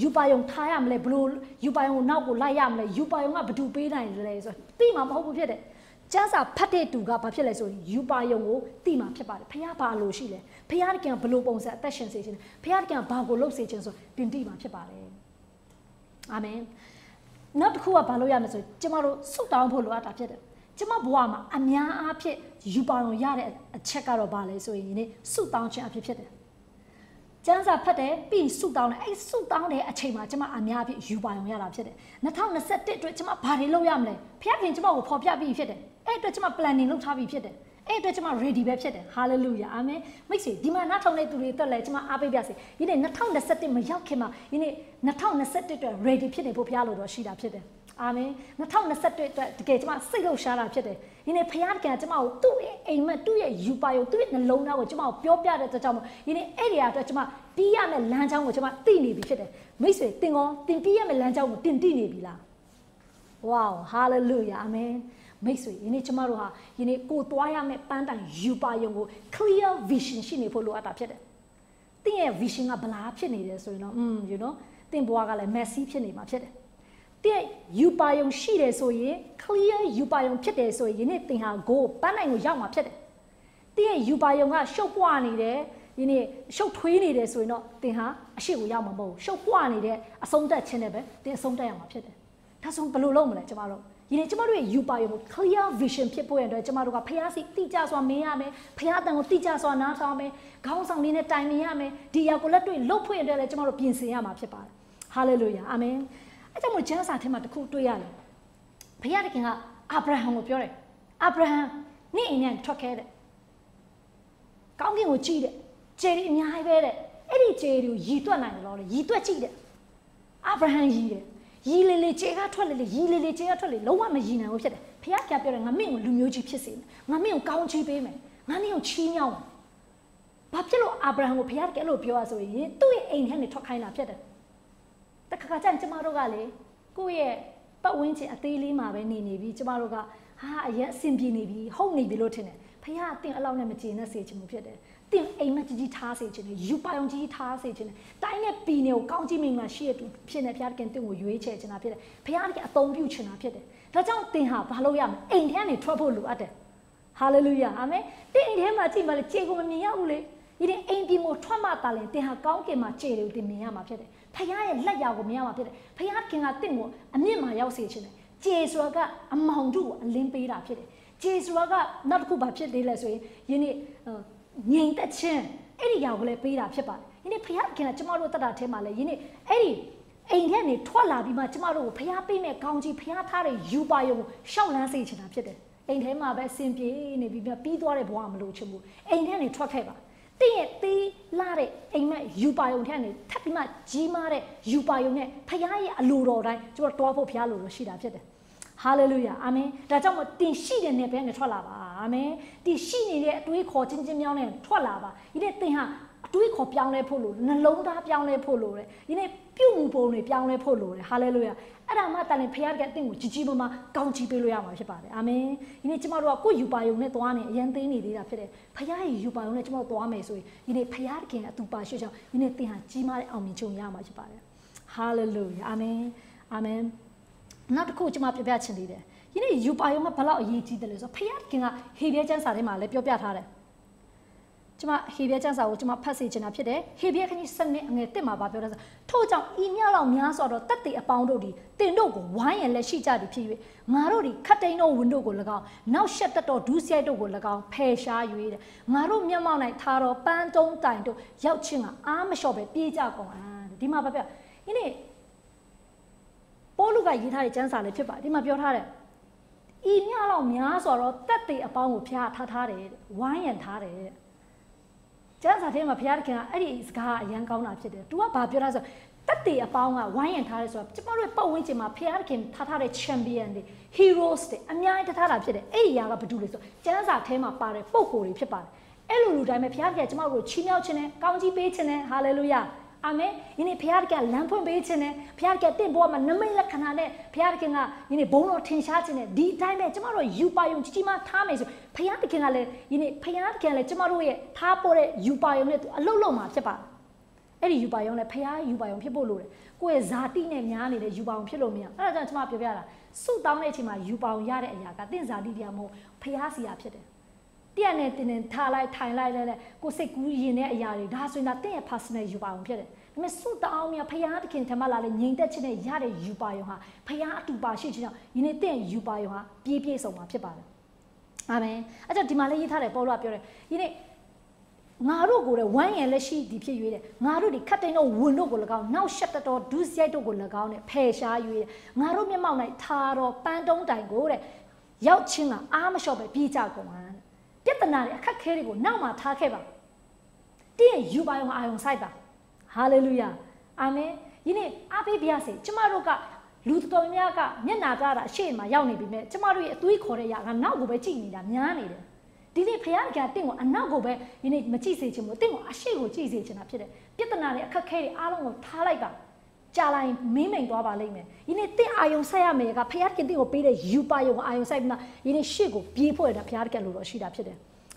S1: ယူပါယုံထားရမလဲဘယ်လိုယူပါယုံနောက်ကိုလိုက်ရမလဲယူပါယုံကဘယ်သူပေးနိုင်လဲဆိုတော့သိမှာမဟုတ်ဘူးဖြစ်တယ်ကျန်းစာဖတ်တဲ့သူကဘာဖြစ်လဲဆိုရင်ယူပါယုံကိုသိမှာဖြစ်ပါတယ်ဖခင်ဘာလို့ရှိလဲဖခင်ကဘယ်လိုပုံစံအသက်ရှင်စေခြင်းဖခင်ကဘာကိုလုပ်စေခြင်းဆိုတင်သိမှာဖြစ်ပါတယ်အာမင်နောက်တစ်ခုကဘာလို့ရမလဲဆိုကျမတို့ဆုတောင်းဖို့လိုအပ်တာဖြစ်တယ်ကျမဘဝမှာအများအားဖြင့်ယူပါအောင်ရတဲ့အချက်ကတော့ဘာလဲဆိုရင်ဒီနေ့ဆုတောင်းခြင်းအဖြစ်ဖြစ်တယ်ကျမ်းစာဖတ်တယ်ပြီးဆုတောင်းတယ်အဲ့ဆုတောင်းတဲ့အချိန်မှာကျမအများအားဖြင့်ယူပါအောင်ရတာဖြစ်တယ်2021အတွက်ကျမဘာတွေလုပ်ရမလဲဖခင်ကျမကိုဖော်ပြပြီးဖြစ်တယ်အဲ့အတွက်ကျမ planning လုပ်ထားပြီးဖြစ်တယ်အဲ့အတွက်ကျမ ready ပဲဖြစ်တယ် hallelujah အာမင်မိတ်ဆွေဒီမှာနားထောင်တဲ့သူတွေအတွက်လည်းကျမအားပေးပါစေဒီနေ့2021မရောက်ခင်မှာဒီနေ့2021အတွက် ready ဖြစ်နေဖို့ဘုရားလိုတော့ရှိတာဖြစ်တယ်အာမင်2021အတွက်တကယ်ကျမစိတ်လှုပ်ရှားတာဖြစ်တယ်ဒီနေ့ဘုရားကကျမကိုသူ့ရဲ့အိမ်မက်သူ့ရဲ့ယူပါယုံသူ့ရဲ့နှလုံးသားကိုကျမကိုပြောပြတဲ့အတွက်ကြောင့်ဒီနေ့အဲ့ဒီအတွက်ကျမတီးရမယ့်လမ်းကြောင်းကိုကျမသိနေပြီဖြစ်တယ်မိတ်ဆွေတင်တီးရမယ့်လမ်းကြောင်းကိုတင်သိနေပြီလား wow hallelujah အာမင်မိတ်ဆွေဒီနေ့ကျမတို့ဟာဒီနေ့ကိုသွားရမယ့်ပန်းတိုင်ယူပါယုံကို clear vision ရှိနေဖို့လိုအပ်တာဖြစ်တယ်။တင်းရဲ့ vision ကဘလားဖြစ်နေတယ်ဆိုရင်တော့ you know တင်းဘွားကလည်း messy ဖြစ်နေမှာဖြစ်တယ်။တင်းယူပါယုံရှိတယ်ဆိုရင် clear ယူပါယုံဖြစ်တယ်ဆိုရင်ဒီနေ့တင်းဟာ go ပန်းတိုင်ကိုရောက်မှာဖြစ်တယ်။တင်းရဲ့ယူပါယုံကရှုပ်ပွားနေတယ်ဒီနေ့ရှုပ်ထွေးနေတယ်ဆိုရင်တော့တင်းဟာအရှိကိုရောက်မှာမဟုတ်ဘူး။ရှုပ်ပွားနေတဲ့အဆုံးသက်ခြင်းနဲ့ပဲတင်းအဆုံးသက်ရမှာဖြစ်တယ်။ဒါဆိုဘယ်လိုလုပ်မလဲကျမတို့ဒီနေ့ကျမတို့ရဲ့ယူပါယုံကို clear vision ဖြစ်ဖို့ရတဲ့ကျမတို့ကဖျားစီတိကျစွာမင်းရမယ်ဖျားတန်ကိုတိကျစွာနားထောင်မယ်ခေါင်းဆောင်လေးနဲ့တိုင်ပင်ရမယ်ဒီရောက်ကိုလက်တွေ့လှုပ်ဖွင့်ရတဲ့လည်းကျမတို့ပြင်ဆင်ရမှာဖြစ်ပါတယ် hallelujah အာမင်အဲကြောင့်မို့ကျမ်းစာထဲမှာတစ်ခုတွေ့ရတယ်ဖျားတခင်ကအာဗြဟံကိုပြောတယ်အာဗြဟံနေ့အိမ်နဲ့ထွက်ခဲ့တဲ့ကောင်းကင်ကိုကြည့်တဲ့ကျေရီအများကြီးပဲတဲ့အဲ့ဒီကျေရီကိုရည်တွက်နိုင်တယ်လို့လေရည်တွက်ကြည့်တဲ့အာဗြဟံရည်တယ်ရီလေလေခြေကထွက်လေလေရီလေလေခြေကထွက်လေလုံးဝမရီနိုင်ဘူးဖြစ်တယ်ဖခင်ကပြောတယ်ငါမင်းကိုလူမျိုးကြီးဖြစ်စေမယ်ငါမင်းကိုကောင်းချီးပေးမယ်ငါမင်းကိုချီးမြှောက်မယ်ဘာဖြစ်လို့အာဗြဟံကိုဖခင်ကအဲ့လိုပြောရဆိုရင်သူ့ရဲ့အိမ်ထဲကနေထွက်ခိုင်းတာဖြစ်တယ်တခါကျရင်ကျမတို့ကလေကိုယ့်ရဲ့ပတ်ဝန်းကျင်အသေးလေးမှာပဲနေပြီကျမတို့ကဟာအရင်အဆင်ပြေနေပြီဟုတ်နေပြီလို့ထင်တယ်ဖခင်အတင်းအလောက်နဲ့မကျေနပ်စေချင်ဘူးဖြစ်တယ်တင်အိမ်မကြီးထားစေခြင်းနဲ့ယူပါအောင်ကြီးထားစေခြင်းနဲ့တိုင်းနဲ့ပြည်နယ်ကိုကောင်းကြီးမင်္ဂလာရှိရတူဖြစ်နေဖခင်တင့်ကိုရွေးချယ်ခြင်းတာဖြစ်တယ်ဖခင်ကအသုံးပြုခြင်းတာဖြစ်တယ် ဒါကြောင့်သင်ဟာဘာလို့ရမလဲအိမ်ထဲကနေထွက်ဖို့လိုအပ်တယ်ဟာလေလုယာအာမင်တင်အိမ်ထဲမှာကြည့်ပါလေခြေကိုမမြင်ရဘူးလေဒီအိမ်ပြင်ကိုထွက်မှတာလဲတင်ဟာကောင်းကင်မှာခြေတွေကိုတင်မြင်ရမှာဖြစ်တယ်ဖခင်ရဲ့လက်ရာကိုမြင်ရမှာဖြစ်တယ်ဖခင်ကတင့်ကိုအမြင့်မှာရောက်စေခြင်းတယ်ခြေဆိုတာကအမောင်တို့ကိုအလင်းပေးတာဖြစ်တယ်ခြေဆိုတာကနောက်တစ်ခုဘာဖြစ်သေးလဲဆိုရင်ယနေ့ငြိမ်သက်ခြင်းအဲ့ဒီရာကိုလည်းပေးတာဖြစ်ပါတယ်ယနေ့ဖခင်ကကျမတို့တတ်တာထဲမှာလဲယနေ့အဲ့ဒီအိမ်ထဲကနေထွက်လာပြီးမှကျမတို့ကိုဖခင်ပေးမဲ့ကောင်းကြီးဖခင်ထားတဲ့ယူပါယုံကိုရှောက်လန်းစေချင်တာဖြစ်တယ်အိမ်ထဲမှာပဲအစဉ်ပြေနေပြီးသွားတဲ့ဘဝမလို့ချင်ဘူးအိမ်ထဲကနေထွက်ခဲ့ပါတင်းရဲ့သေးလာတဲ့အိမ်မက်ယူပါယုံထဲကနေထပ်ပြီးမှကြီးမားတဲ့ယူပါယုံနဲ့ဖခင်ရဲ့အလိုတော်တိုင်းကျမတို့တွားဖို့ဖခင်လိုလိုရှိတာဖြစ်တယ်ဟာလေလုယာအာမင်ဒါကြောင့်မို့တင်ရှိတဲ့နေပဲနဲ့ထွက်လာပါအာမင်တင်ရှိနေတဲ့အတွေးခေါ်ချင်းချင်းမြောင်းနဲ့ထွက်လာပါဒီနေ့တင်ဟာအတွေးခေါ်ပြောင်းလဲဖို့လို့နှလုံးသားပြောင်းလဲဖို့လို့ဒီနေ့ပြုတ်မှုပုံတွေပြောင်းလဲဖို့လို့ဟာလေလုယာအဲ့ဒါမှတန်ရင်ဖခင်ကအတင်းကိုကြီးကြီးမားမားကောင်းချီးပေးလို့ရမှာဖြစ်ပါတယ်အာမင်ဒီနေ့ကျမတို့ကကိုယ့်ယူပါယုံနဲ့သွားနေအရင်သိနေသေးတာဖြစ်တယ်ဖခင်ရဲ့ယူပါယုံနဲ့ကျမတို့သွားမယ်ဆိုရင်ဒီနေ့ဖခင်ကအတူပါရှိချောင်းဒီနေ့တင်ဟာကြီးမားတဲ့အောင်မြင်ခြင်းရမှာဖြစ်ပါတယ်ဟာလေလုယာအာမင်အာမင်နောက်တစ်ခုကျွန်မပြပြချင်သေးတယ်ဒီနေ့ယူပါယုံကဘလောက်အရေးကြီးတယ်လဲဆိုတော့ဖခင်ကဟေဘရဲကျမ်းစာထဲမှာလည်းပြောပြထားတယ်ကျွန်မဟေဘရဲကျမ်းစာကိုကျွန်မဖတ်စေချင်တာဖြစ်တယ်ဟေဘရဲခန်းကြီး7အငယ်1မှာပြောတာဆိုထို့ကြောင့်ဤမြောက်လောက်များစွာသောတတ်တည်အပေါင်းတို့သည်တင်တို့ကိုဝိုင်းရန်လက်ရှိကြသည်ဖြစ်၍ငါတို့သည်ခတ်တိန်တို့ဝင်တို့ကို၎င်းနောက်ရှက်တတ်တော်ဒုစရိုက်တို့ကို၎င်းဖယ်ရှား၍တဲ့ငါတို့မျက်မှောက်၌ထားတော်ပန်းတုံးတိုင်တို့ရောက်ချင်းကအားမလျှော့ပဲပြေးကြကုန်ဒီမှာပြောဒီနေ့ပေါလုကရေးထားတဲ့ကျမ်းစာလေးဖြစ်ပါတယ်ဒီမှာပြောထားတယ်ဤမြောက်လောက်များစွာသောတတ်တည်အပေါင်းကိုဖျားထားတယ်ဝိုင်းရန်ထားတယ်ကျမ်းစာထဲမှာဘုရားသခင်ကအဲ့ဒီစကားအရန်ကောင်းတာဖြစ်တယ်။ तू ကဘာပြောတာဆိုတက်တေအပေါင်းကဝိုင်းရံထားတယ်ဆိုတော့ကျမတို့ပတ်ဝန်းကျင်မှာဘုရားသခင်ထားတဲ့ champion တွေ heroes တွေအများကြီးထားတာဖြစ်တယ်။အဲ့ဒီຢာကဘာတူလဲဆိုကျမ်းစာထဲမှာပါတဲ့ပုံကိုယ်တွေဖြစ်ပါတယ်။အဲ့လိုလူတိုင်းပဲဘုရားသခင်ကျမတို့ကိုချီးမြှောက်ခြင်းနဲ့ကောင်းကြီးပေးခြင်းနဲ့ hallelujah အာမင်ဒီနေ့ဘုရားသခင်လမ်းဖွင့်ပေးခြင်းနဲ့ဘုရားသခင်တင့်ဘဝမှာနမိတ်လက္ခဏာနဲ့ဘုရားသခင်ကဒီနေ့ဘုံတော်ထင်ရှားခြင်းနဲ့ဒီအတိုင်းပဲကျမတို့ယူပါယုံကြီးမားထားမယ်ဆိုဘုရားသခင်ကလည်းဒီနေ့ဘုရားသခင်လည်းကျမတို့ရဲ့ထားပေါ်တဲ့ယူပါယုံနဲ့အလုတ်လုံးမှာဖြစ်ပါတယ်အဲ့ဒီယူပါယုံလည်းဘုရားယူပါယုံဖြစ်ဖို့လိုတယ်ကိုယ့်ရဲ့ဇာတိနဲ့များနေတဲ့ယူပါယုံဖြစ်လို့မရအဲ့ဒါကြောင့်ကျမပြောပြတာစုတောင်းတဲ့အချိန်မှာယူပါယုံရတဲ့အရာကတင့်ဇာတိတရားမဟုတ်ဘုရားစီယာဖြစ်တယ်တရားနဲ့တင်ထားလိုက်ထိုင်လိုက်လဲကိုစိတ်ကူးရင်တဲ့အရာတွေဒါဆိုရင်ဒါတင့်ရဲ့ personal ယူပါယုံဖြစ်တယ်ဒါပေမဲ့စုတောင်းမြဖျားသခင်ထမလာလေငြိမ်သက်ခြင်းနဲ့ရတဲ့ယူပါယုံဟာဖျားအတူပါရှိခြင်းကြောင့်ယနေ့တင့်ယူပါယုံဟာပြည့်စုံမှာဖြစ်ပါတယ်အာမင်အဲ့ကြောင့်ဒီမှာလေးရေးထားတယ်ပေါလုကပြောတယ်ယနေ့ငါတို့ကိုလည်းဝမ်းရံလက်ရှိဒီဖြစ်၍တဲ့ငါတို့ဒီခတ်တဲ့တော့ဝင်တို့ကို၎င်းနောက်ရှက်တော်ဒုစရိုက်တို့ကို၎င်းနဲ့ဖယ်ရှား၍တဲ့ငါတို့မျက်မှောက်၌ထားတော်ပန်းတုံးတိုင်ကိုတဲ့ရောက်ချင်းကအားမလျှော့ပဲပြေးကြကုန်ပါပြဿနာတွေအခက်ခဲတွေကိုနောက်မှထားခဲ့ပါတင့်ယူပါယုံအာယုံဆိုင်ပါဟာလေလုယာအာမင်ဒီနေ့အားပေးပါစေကျမတို့ကလူတော်များကမျက်နာကြတာအရှိမရောက်နေပြီမဲ့ကျမတို့ရဲ့အသွေးခေါ်တဲ့ຢာကနောက်ကိုပဲကြည့်နေတာများနေတယ်ဒီနေ့ဖခင်ကတင့်ကိုအနောက်ကိုပဲဒီနေ့မကြည့်စေချင်ဘူးတင့်ကိုအရှိကိုကြည့်စေချင်တာဖြစ်တယ်ပြဿနာတွေအခက်ခဲတွေအားလုံးကိုထားလိုက်ပါကြာလိုက်မင်းမိန်သွားပါလိမ့်မယ်ဒီနေ့တင့်အာယုံဆိုင်ရမယ်ကဖခင်တင့်ကိုပေးတဲ့ယူပါယုံအာယုံဆိုင်ပြီးမှဒီနေ့ရှေ့ကိုပြေးဖို့ရတာဖခင်ကလို့တော့ရှိတာဖြစ်တယ်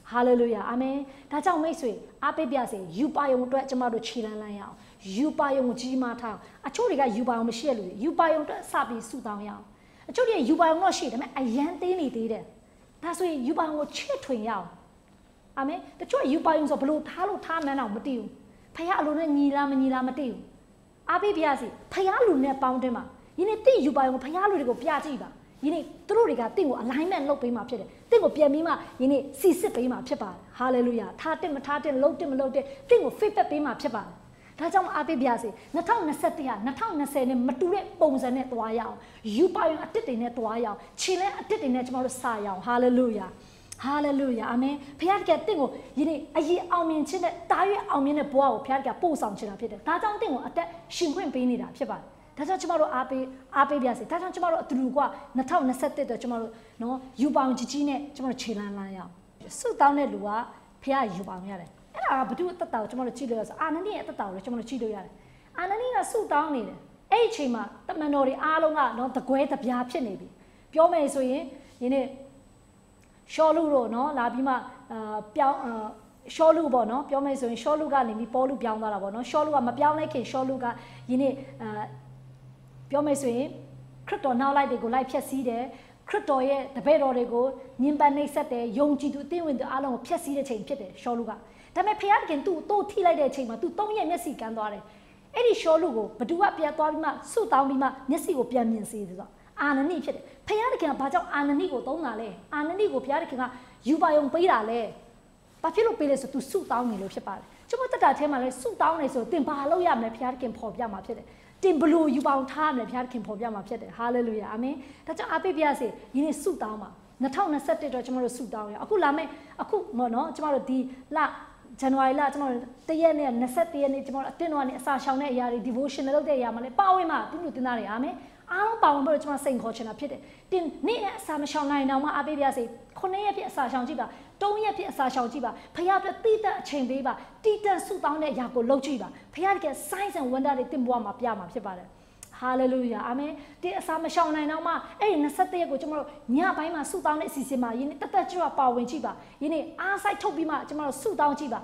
S1: ဟာလေလုယာအာမင်ဒါကြောင့်မိတ်ဆွေအားပေးပါစေယူပါယုံအတွက်ကျမတို့ခြေလန်းလန်းရအောင်ယူပါယုံကိုကြီးမားထားအောင်အချို့တွေကယူပါယုံမရှိတဲ့လူတွေယူပါယုံအတွက်စပြီးစုတောင်းရအောင်အချို့တွေယူပါယုံတော့ရှိတယ်ဒါပေမဲ့အရန်သေးနေသေးတယ်ဒါဆိုရင်ယူပါယုံကိုချစ်ထွင်ရအောင်အာမင်တချို့ယူပါယုံဆိုဘလို့ထားလို့ထားမှန်းတော့မသိဘူးဖခင်အလိုနဲ့ညီလားမညီလားမသိဘူးအားပေးပါစေဖခင်လူနဲ့ပေါင်းတင်ပါယနေ့တင့်ယူပါယုံဖခင်လူတွေကိုပြကြည့်ပါယနေ့သူတို့တွေကတင့်ကို alignment လုပ်ပေးမှာဖြစ်တယ်တင့်ကိုပြန်ပြီးမှယနေ့စီစစ်ပေးမှာဖြစ်ပါတယ်ဟာလေလုယာထားတင်မထားတင်လှုပ်တင်မလှုပ်တင်တင့်ကို feedback ပေးမှာဖြစ်ပါတယ်ဒါကြောင့်အားပေးပါစေ2021ဟာ2020နဲ့မတူတဲ့ပုံစံနဲ့တွားရအောင်ယူပါယုံအတစ်တွေနဲ့တွားရအောင်ခြေလန်းအတစ်တွေနဲ့ကျွန်တော်တို့စရအောင်ဟာလေလုယာဟာလေလုယာအာမင်ဘုရားကတင့်ကိုယနေ့အရေးအောင်မြင်ခြင်းနဲ့တားရွေးအောင်မြင်တဲ့ဘဝကိုဘုရားကပို့ဆောင်ချင်တာဖြစ်တယ်ဒါကြောင့်တင့်ကိုအသက်ရှင်ခွင့်ပေးနေတာဖြစ်ပါတယ်ဒါကြောင့်ကျမတို့အားပေးပါစေဒါကြောင့်ကျမတို့အတူတူက2021တော့ကျမတို့နော်ယူပါအောင်ကြီးနဲ့ကျမတို့ခြေလန်းလန်းရအောင်စုတောင်းတဲ့လူကဖခင်ယူပါအောင်ရတယ်အဲ့ဒါကဘု து အသက်တာကိုကျမတို့ကြည့်လို့ရဆိုအာနနိရဲ့အသက်တာကိုလည်းကျမတို့ကြည့်လို့ရတယ်အာနနိကစုတောင်းနေတယ်အဲ့ဒီအချိန်မှာတမန်တော်တွေအားလုံးကနော်တကွဲတပြားဖြစ်နေပြီပြောမယ်ဆိုရင်ဒီနေ့ရှောလူတို့နော်လာပြီးမှပြောင်းရှောလူပေါ့နော်ပြောမယ်ဆိုရင်ရှောလူကနေပြီးပေါလုပြောင်းသွားတာပေါ့နော်ရှောလူကမပြောင်းလိုက်ခင်ရှောလူကယနေ့ပြောမယ်ဆိုရင်ခရစ်တော်နောက်လိုက်တွေကိုလိုက်ဖြတ်စည်းတယ် ခရစ်တော်ရဲ့တပည့်တော်တွေကိုညင်ပန်းနှိပ်စက်တယ်ယုံကြည်သူအသင်းဝင်သူအားလုံးကိုဖျက်ဆီးတဲ့ချိန်ဖြစ်တယ်ရှောလူကဒါပေမဲ့ဖခင်တခင်သူ့တို့ထိလိုက်တဲ့အချိန်မှာသူ3ရက်မျက်စိကန်းသွားတယ်အဲ့ဒီရှောလူကိုဘသူကပြန်သွားပြီးမှဆုတောင်းပြီးမှမျက်စိကိုပြန်မြင်စေတယ်ဆိုတော့အာနနိဖြစ်တယ်ဖခင်တခင်ကဘာကြောင့်အာနနိကိုသုံးတာလဲအာနနိကိုဖခင်တခင်ကယူပါယုံပေးတာလဲဘာဖြစ်လို့ပေးလဲဆိုသူဆုတောင်းနေလို့ဖြစ်ပါတယ်ကျွန်မတက်တာထဲမှာလဲဆုတောင်းနေဆိုတင်ဘာလုပ်ရမလဲဖခင်တခင်ပေါ်ပြမှာဖြစ်တယ်တင်ဘလို့ယူပါအောင်ထားမယ်ဖခင်ခင်ပေါ်ပြမှာဖြစ်တယ်ဟာလေလုယာအာမင်ဒါကြောင့်အားပေးပြစေဒီနေ့ဆုတောင်းပါ2021တော့ကျွန်တော်တို့ဆုတောင်းရအခုလာမယ့်အခုနော်ကျွန်တော်တို့ဒီလဇန်နဝါရီလကျွန်တော်တို့တရက်နဲ့21ရက်နေ့ကျွန်တော်တို့အတင်းတော်ကနေအစာရှောင်တဲ့အရာတွေ devotion လုပ်တဲ့အရာမှာလည်းပါဝင်မှာသူတို့တင်သားတွေအာမင်အားလုံးပါဝင်ဖို့ကျွန်တော်စိန်ခေါ်ချင်တာဖြစ်တယ်တင်နေ့နဲ့အစာမရှောင်နိုင်တော့မှအားပေးပြစေ9ရက်ပြည့်အစာရှောင်ကြည့်ပါ3ရက်ပြည့်အစာရှောင်ကြည့်ပါဖခင်ပြတိတက်အချိန်ပေးပါတိတက်ဆုတောင်းတဲ့အရာကိုလုပ်ကြည့်ပါဖခင်က signs and wonder တွေတင်ပွားမှာပြမှာဖြစ်ပါတယ်ဟာလေလုယာအာမင်ဒီအစာမရှောင်နိုင်တော့မှအဲ့ဒီ21ရက်ကိုကျွန်တော်တို့ညပိုင်းမှာဆုတောင်းတဲ့အစီအစဉ်မှာယနေ့တက်ကြွပါဝင်ကြည့်ပါယနေ့အားစိုက်ထုတ်ပြီးမှကျွန်တော်တို့ဆုတောင်းကြည့်ပါ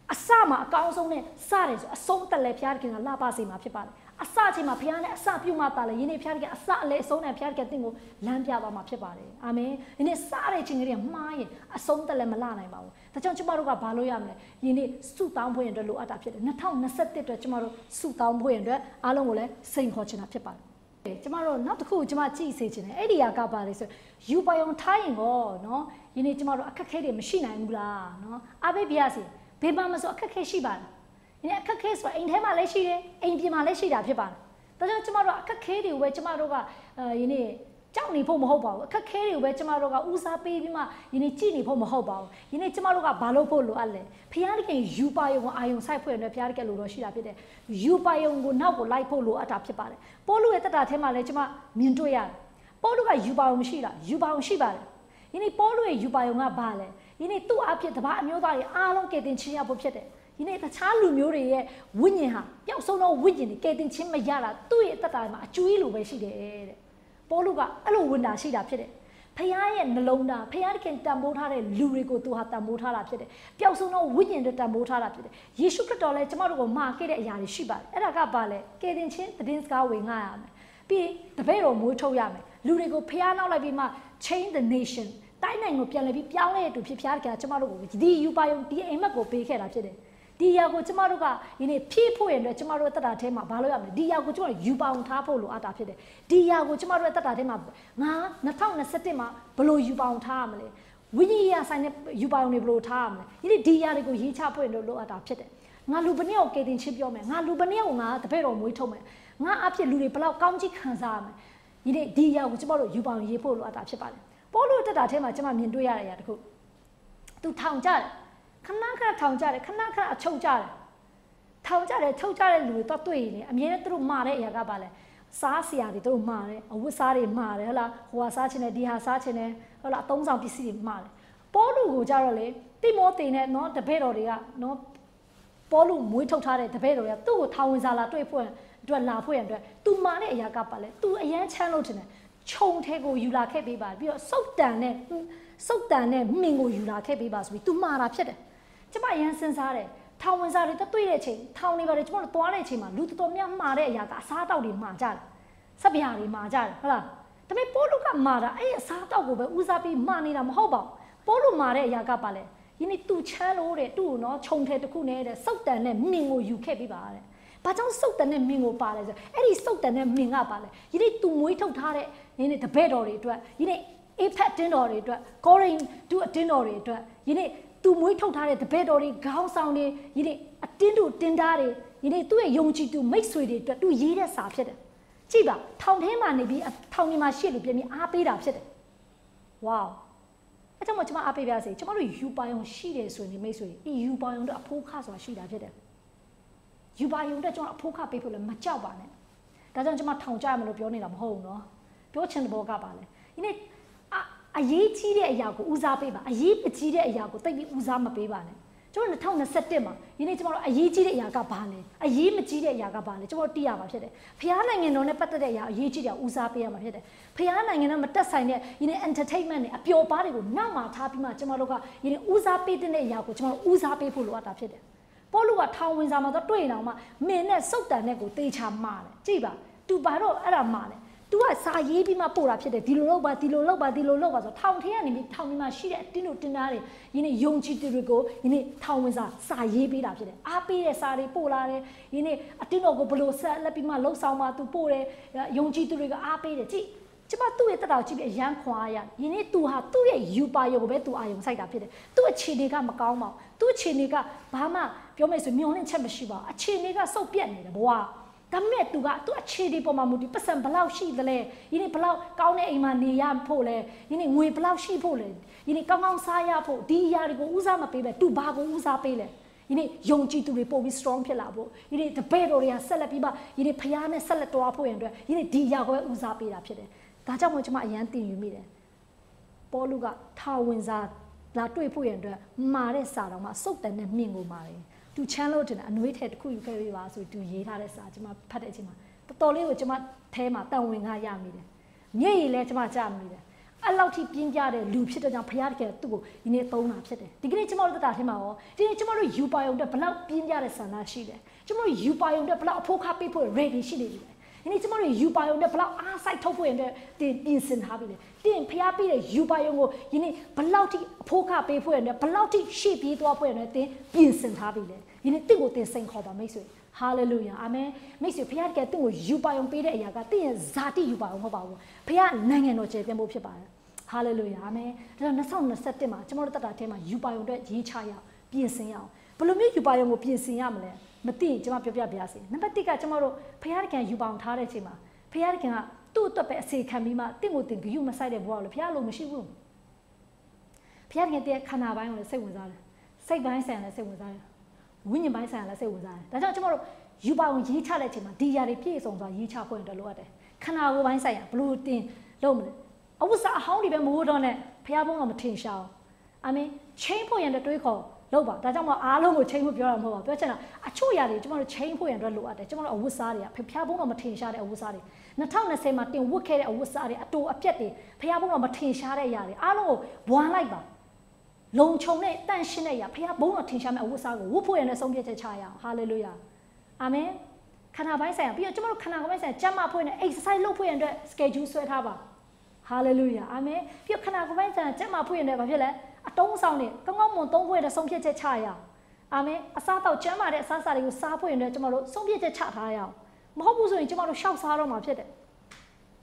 S1: အစမှာအကောင်းဆုံးနဲ့စတယ်ဆိုအဆုံးတက်လဲဖခင်ကလာပါစေမှာဖြစ်ပါတယ်အစချိန်မှာဖခင်နဲ့အစပြုမှတာလေယနေ့ဖခင်ကအစအလဲအဆုံးနဲ့ဖခင်ကတင့်ကိုလမ်းပြသွားမှာဖြစ်ပါတယ်အာမင်ယနေ့စတဲ့ချိန်ကလေးမှားရင်အဆုံးတက်လဲမလာနိုင်ပါဘူးဒါကြောင့်ကျွန်တော်တို့ကဘာလို့ရမလဲယနေ့ဆုတောင်းဖို့ရတဲ့လိုအပ်တာဖြစ်တယ်2021အတွက်ကျွန်တော်တို့ဆုတောင်းဖို့ရတဲ့အားလုံးကိုလည်းစိန်ခေါ်ချင်တာဖြစ်ပါတယ်ကျမတို့နောက်တစ်ခုကျမကြည့်စေချင်တယ်အဲ့ဒီဟာကပါလေဆိုယူပါယုံထားရင်ကောနော်ယနေ့ကျမတို့အခက်ခဲတွေမရှိနိုင်ဘူးလားနော်အားပေးပြရစီဘေးပါမဆိုအခက်ခဲရှိပါတယ်ဒီနေ့အခက်ခဲဆိုတာအိမ်ထဲမှာလည်းရှိတယ်အိမ်ပြင်မှာလည်းရှိတာဖြစ်ပါတယ်ဒါကြောင့်ကျမတို့အခက်ခဲတွေကိုပဲကျမတို့ကယနေ့ကြောက်နေဖို့မဟုတ်ပါဘူးအခက်ခဲတွေကိုပဲကျမတို့ကဦးစားပေးပြီးမှယနေ့ကြည့်နေဖို့မဟုတ်ပါဘူးယနေ့ကျမတို့ကဘာလို့ဖို့လိုအပ်လဲဖခင်တခင်ယူပါယုံကိုအာယုံဆိုင်ဖွင့်ရတဲ့ဖခင်တကယ်လို့တော့ရှိတာဖြစ်တယ်ယူပါယုံကိုနောက်ကိုလိုက်ဖို့လိုအပ်တာဖြစ်ပါတယ်ပေါလုရဲ့တက်တာထဲမှာလည်းကျမမြင်တွေ့ရတယ်ပေါလုကယူပါယုံမရှိလားယူပါယုံရှိပါတယ်ယနေ့ပေါလုရဲ့ယူပါယုံကဘာလဲယနေ့သူ့အဖြစ်တပါအမျိုးသားတွေအားလုံးကယ်တင်ခြင်းရဖို့ဖြစ်တယ်ဒီနေ့တခြားလူမျိုးတွေရဲ့ဝိညာဉ်ဟာပျောက်ဆုံးသောဝိညာဉ်တွေကယ်တင်ခြင်းမရတာသူ့ရဲ့တက်တာမှာအကျွေးလိုပဲရှိတယ်တဲ့ပေါလုကအဲ့လိုဝင်တာရှိတာဖြစ်တယ်ဖခင်ရဲ့နှလုံးသားဖခင်တခင်တန်ဖိုးထားတဲ့လူတွေကိုသူဟာတန်ဖိုးထားတာဖြစ်တယ်ပျောက်ဆုံးသောဝိညာဉ်တွေတန်ဖိုးထားတာဖြစ်တယ်ယေရှုခရစ်တော်လည်းကျမတို့ကိုမှာခဲ့တဲ့အရာတွေရှိပါတယ်အဲ့ဒါကဘာလဲကယ်တင်ခြင်းသတင်းစကားဝင်ငှားရမယ်ပြီးတပည့်တော်မွေးထုတ်ရမယ်လူတွေကိုဖခင်နောက်လိုက်ပြီးမှ change the nation တိုင်းနိုင်ငံကိုပြန်လည်ပြီးပြောင်းလဲတူဖြစ်ဖျားတကယ်ကျမတို့ကိုဒီယူပါယုံဒီအိမ်မက်ကိုပေးခဲ့တာဖြစ်တယ်ဒီຢာကိုကျမတို့ကဒီနေ့ဖြည့်ဖို့ရတဲ့ကျမတို့ရဲ့တက်တာထဲမှာဘာလို့ရမလဲဒီຢာကိုကျမတို့ယူပါအောင်ထားဖို့လိုအပ်တာဖြစ်တယ်ဒီຢာကိုကျမတို့ရဲ့တက်တာထဲမှာငါ2021မှာဘယ်လိုယူပါအောင်ထားရမလဲဝိညာဉ်ရေးဆိုင်တဲ့ယူပါအောင်တွေဘယ်လိုထားရမလဲဒီຢာတွေကိုရေးချဖို့ရလို့လိုအပ်တာဖြစ်တယ်ငါလူပနည်းကိုကယ်တင်ချင်းပြောမယ်ငါလူပနည်းကိုငါတပည့်တော်မွေးထုတ်မယ်ငါအဖြစ်လူတွေဘယ်လောက်ကောင်းကြီးခံစားရမလဲဒီຢာကိုကျမတို့ယူပါအောင်ရေးဖို့လိုအပ်တာဖြစ်ပါတယ်ပေါလုတက်တာထဲမှာကျမမြင်တွေ့ရတဲ့အရာတခုသူထောင်ကြတယ်ခဏခဏထောင်ကြတယ်ခဏခဏအချုပ်ကြတယ်ထောင်ကြတယ်ချုပ်ကြတဲ့လူတွေတော့တွေ့ရင်အမြဲတမ်းသူတို့မှာတဲ့အရာကပါလဲစားစရာတွေသူတို့မှာတယ်အဝတ်စားတွေမှာတယ်ဟုတ်လားဟိုဟာစားချင်တယ်ဒီဟာစားချင်တယ်ဟုတ်လားအသုံးဆောင်ပစ္စည်းတွေမှာတယ်ပေါလုကိုကြတော့လေတိမောသေနဲ့နော်တပည့်တော်တွေကနော်ပေါလုမွေးထုတ်ထားတဲ့တပည့်တော်တွေကသူ့ကိုထောင်ဝင်စားလာတွေ့ဖို့အတွက်လာဖို့ရအတွက်သူမှာတဲ့အရာကပါလဲသူအရန်ချမ်းလို့ထင်တယ်ခြုံထဲကိုယူလာခဲ့ပေးပါပြီးတော့စုတ်တန်နဲ့မင်ကိုယူလာခဲ့ပေးပါဆိုပြီးသူမှာတာဖြစ်တယ်ကျမရန်စဉ်းစားတယ်ထောင်ဝင်စားတွေတွေ့တဲ့အချိန်ထောင်နေပါတယ်ကျမတို့သွားတဲ့အချိန်မှာလူတော်များမှားတဲ့အရာကအစားတောက်တွေမှာကြတယ်စပျာတွေမှာကြတယ်ဟုတ်လားဒါပေမဲ့ပိုးလူကမှာတာအဲ့အစားတောက်ကိုပဲဦးစားပြီးမှာနေတာမဟုတ်ပါဘူးပိုးလူမှာတဲ့အရာကပါလဲယနေ့သူချမ်းလို့တဲ့သူ့ကိုနော်ခြုံထဲတစ်ခုနဲ့တဲ့စုတ်တန်နဲ့မင်ကိုယူခဲ့ပေးပါတဲ့ဘာကြောင့်စုတ်တန်နဲ့မင်ကိုပါလဲဆိုအဲ့ဒီစုတ်တန်နဲ့မင်ကပါလဲယနေ့သူမွေးထုတ်ထားတဲ့ယနေ့တပည့်တော်တွေအတွက်ယနေ့အေဖက်တင်းတော်တွေအတွက်ကောရိန္သုအတင်းတော်တွေအတွက်ယနေ့သူမွေးထုတ်ထားတဲ့တပည့်တော်တွေခေါင်းဆောင်တွေယနေ့အတင်းတို့တင်းသားတွေယနေ့သူ့ရဲ့ယုံကြည်သူမိတ်ဆွေတွေအတွက်သူရေးတဲ့စာဖြစ်တယ်ကြည့်ပါထောင်ထဲမှာနေပြီးထောင်ထဲမှာရှေ့လူပြင်ပြီးအားပေးတာဖြစ်တယ်ဝေါအဲ့ကြောင့်ကျွန်မအားပေးပါစေကျွန်တော်တို့ယူပါယုံရှိတယ်ဆိုရင်မိတ်ဆွေဒီယူပါယုံတော့အဖိုးခဆိုတာရှိတာဖြစ်တယ်ယူပါယုံတော့ကျွန်တော်အဖိုးခပေးဖို့လည်းမကြောက်ပါနဲ့ဒါကြောင့်ကျွန်မထောင်ကြရမလို့ပြောနေတာမဟုတ်ဘူးเนาะပြောချင်တဲ့ဘောကပါလေဒီနေ့အရေးကြီးတဲ့အရာကိုဦးစားပေးပါအရေးမကြီးတဲ့အရာကိုတိတ်ပြီးဦးစားမပေးပါနဲ့ကျွန်တော်2021မှာဒီနေ့ကျွန်တော်တို့အရေးကြီးတဲ့အရာကဘာလဲအရေးမကြီးတဲ့အရာကဘာလဲကျွန်တော်သိရမှာဖြစ်တယ်ဖျားနိုင်ငံတော်နဲ့ပတ်သက်တဲ့အရာအရေးကြီးတဲ့အဦးစားပေးရမှာဖြစ်တယ်ဖျားနိုင်ငံတော်မတက်ဆိုင်တဲ့ဒီနေ့ entertainment နဲ့အပျော်ပါးတွေကိုနောက်မှထားပြီးမှကျွန်တော်တို့ကဒီနေ့ဦးစားပေးတဲ့အရာကိုကျွန်တော်ဦးစားပေးဖို့လိုအပ်တာဖြစ်တယ်ပေါလုကထောင်ဝင်စာမှာတော့တွေ့နေအောင်မှမင်းနဲ့စုတ်တန်နဲ့ကိုတေချာမှာတယ်ကြည့်ပါသူဘာတော့အဲ့ဒါမှာလဲ तू ကစာရေးပြီးမှပို့တာဖြစ်တယ်ဒီလိုလုပ်ပါဒီလိုလုပ်ပါဒီလိုလုပ်ပါဆိုထောင်ထဲကနေပြီးထောင်ထဲမှာရှိတဲ့အတင်းတို့တင်းသားတွေယင်းနေယုံကြည်သူတွေကိုယင်းနေထောင်ဝင်စာရေးပေးတာဖြစ်တယ်အားပေးတဲ့စာတွေပို့လာတယ်ယင်းနေအတင်းတို့ကိုဘလို့ဆက်လက်ပြီးမှလှုပ်ဆောင်မှသူပို့တယ်ယုံကြည်သူတွေကအားပေးတယ်ကြည့်ကျမသူ့ရဲ့တက်တော်ကြည့်ပြီးအရန်ခွာရယင်းနေသူဟာသူ့ရဲ့ယူပါယုံကိုပဲသူအာယုံစိုက်တာဖြစ်တယ်သူ့အခြေအနေကမကောင်းပါဘူးသူ့အခြေအနေကဘာမှပြောမယ်ဆိုမျောလင့်ချက်မရှိပါဘူးအခြေအနေကစုပ်ပြတ်နေတယ်ဘဝဒါမဲ့ तू အခြေဒီပေါ်မှာမူတည်ပတ်စံဘလောက်ရှိသလဲယင်းဘလောက်ကောင်းတဲ့အိမ်မှာနေရဖို့လဲယင်းငွေဘလောက်ရှိဖို့လဲယင်းကောင်းကောင်းစားရဖို့ဒီအရာတွေကိုဦးစားမပေးပဲ तू ဘာကိုဦးစားပေးလဲယင်းယုံကြည်သူတွေပို့ပြီး strong ဖြစ်လာဖို့ယင်းတပည့်တော်တွေကဆက်လက်ပြီးမှယင်းဖျားနဲ့ဆက်လက်တွားဖို့ရန်အတွက်ယင်းဒီအရာကိုဦးစားပေးတာဖြစ်တယ်ဒါကြောင့်မို့ကျွန်မအရန်တင်ယူမိတယ်ပေါလုကထာဝင်စားလာတွေ့ဖို့ရန်အတွက်မာတဲ့စာတော်မှာစုတ်တန်နဲ့မြင့်ကိုမာတယ်သူချမ်းလို့တင်အနှွေးထဲတစ်ခုယူခဲ့ပေးပါဆိုသူရေးထားတဲ့စာကျွန်မဖတ်တဲ့အချိန်မှာတော်တော်လေးကိုကျွန်မထဲမှာတန်ဝင်ကားရမိတယ်မျက်ရည်လည်းကျွန်မကြားမိတယ်အဲ့လောက်ထိပြင်းပြတဲ့လူဖြစ်တဲ့ကြောင့်ဖခင်တကယ်သူ့ကိုဒီနေ့သုံးတာဖြစ်တယ်ဒီကနေ့ကျွန်မတို့တက်တာထဲမှာရောဒီနေ့ကျွန်မတို့ယူပါယုံတဲ့ဘလောက်ပြင်းပြတဲ့ဆန္ဒရှိတယ်ကျွန်မတို့ယူပါယုံတဲ့ဘလောက်အဖို့ခပေးဖို့ ready ရှိနေပြီဒီနေ့ကျွန်မတို့ယူပါယုံတဲ့ဘလောက်အားစိုက်ထုတ်ဖို့ရတဲ့တင်ပြင်ဆင်ထားပြီလေတင်ဖျားပြီးတဲ့ယူပါယုံကိုဒီနေ့ဘလောက်ထိအဖို့ခပေးဖို့ရတဲ့ဘလောက်ထိရှေ့ပြေးသွားဖို့ရတဲ့တင်ပြင်ဆင်ထားပြီလေဒီနေ့တင့်ကိုတင်စိန်ခေါ်ပါမိတ်ဆွေဟာလေလုယာအာမင်မိတ်ဆွေဖခင်ကတင့်ကိုယူပါယုံပေးတဲ့အရာကတင့်ရဲ့ဇာတိယူပါယုံမဟုတ်ပါဘူးဖခင်နိုင်ငံတော်ကျယ်ပြန့်ဖို့ဖြစ်ပါတယ်ဟာလေလုယာအာမင်ဒါကြောင့်2021မှာကျွန်တော်တို့တက်တာထဲမှာယူပါယုံအတွက်ရေးချရအောင်ပြင်ဆင်ရအောင်ဘယ်လိုမျိုးယူပါယုံကိုပြင်ဆင်ရမလဲမသိရင်ကျွန်မပြောပြပါရစေနံပါတ်1ကကျွန်တော်တို့ဖခင်ယူပါယုံထားတဲ့အချိန်မှာဖခင်ကသူ့အတွက်ပဲအစီခံပြီးမှတင့်ကိုတင်ဂရုမစိုက်တဲ့ဘဝလို့ဖခင်လို့မရှိဘူးဖခင်တဲ့ခန္ဓာပိုင်းကိုလည်းစိတ်ဝင်စားတယ်စိတ်ပိုင်းဆိုင်ရာလည်းစိတ်ဝင်စားတယ်ဝိညာဉ်ပိုင်းဆိုင်ရာလည်းစိတ်ဝင်စားတယ်ဒါကြောင့်ကျွန်တော်တို့ယူပါဝင်ရေးချတဲ့အချိန်မှာဒီຢာတွေပြည့်စုံစွာရေးချဖို့အတွက်လိုအပ်တယ်ခန္ဓာကိုယ်ပိုင်းဆိုင်ရာဘလို့တင်လုပ်မလဲအဝတ်စားအဟောင်းတွေပဲမဟုတ်တော့နဲ့ဖျားပုံးတော့မထင်ရှားအာမင်ချိန်ဖို့ရန်တွေးခေါ်လုပ်ပါဒါကြောင့်မအားလုံးကိုချိန်ဖို့ပြောတာမဟုတ်ပါပြောချင်တာအချို့ຢာတွေကျွန်တော်တို့ချိန်ဖို့ရန်အတွက်လိုအပ်တယ်ကျွန်တော်တို့အဝတ်စားတွေကဖျားပုံးတော့မထင်ရှားတဲ့အဝတ်စားတွေ2020မှာတင်ဝတ်ခဲ့တဲ့အဝတ်စားတွေအတူအပြက်တွေဖျားပုံးတော့မထင်ရှားတဲ့ຢာတွေအားလုံးကိုဘွားလိုက်ပါလုံခြုံတဲ့တန့်ရှင်းတဲ့ຢာဖျားပုံးတော့ထင်ရှားမဲ့အဝတ်စားကိုဝတ်ဖို့ရန်နဲ့ဆုံးဖြတ်ချက်ချရအောင်ဟာလေလုယာအာမင်ခန္ဓာပိုင်းဆိုင်ရာပြီးတော့ကျွန်တော်တို့ခန္ဓာကိုယ်ပိုင်းဆိုင်ရာကျမ်းမာဖို့နဲ့ exercise လုပ်ဖို့ရတဲ့ schedule ဆွဲထားပါ hallelujah အာမင်ပြီးတော့ခန္ဓာကိုယ်ပိုင်းဆိုင်ရာကျမ်းမာဖို့ရတဲ့ဘာဖြစ်လဲအတုံးဆောင်နေကောင်းကောင်းမွန်သုံးဖို့ရတဲ့ဆုံးဖြတ်ချက်ချရအောင်အာမင်အစားတော့ကျမ်းမာတဲ့အစားအစာတွေကိုစားဖို့ရတဲ့ကျွန်တော်တို့ဆုံးဖြတ်ချက်ချထားရအောင်မဟုတ်ဘူးဆိုရင်ကျွန်တော်တို့ရှောက်စားတော့မှာဖြစ်တယ်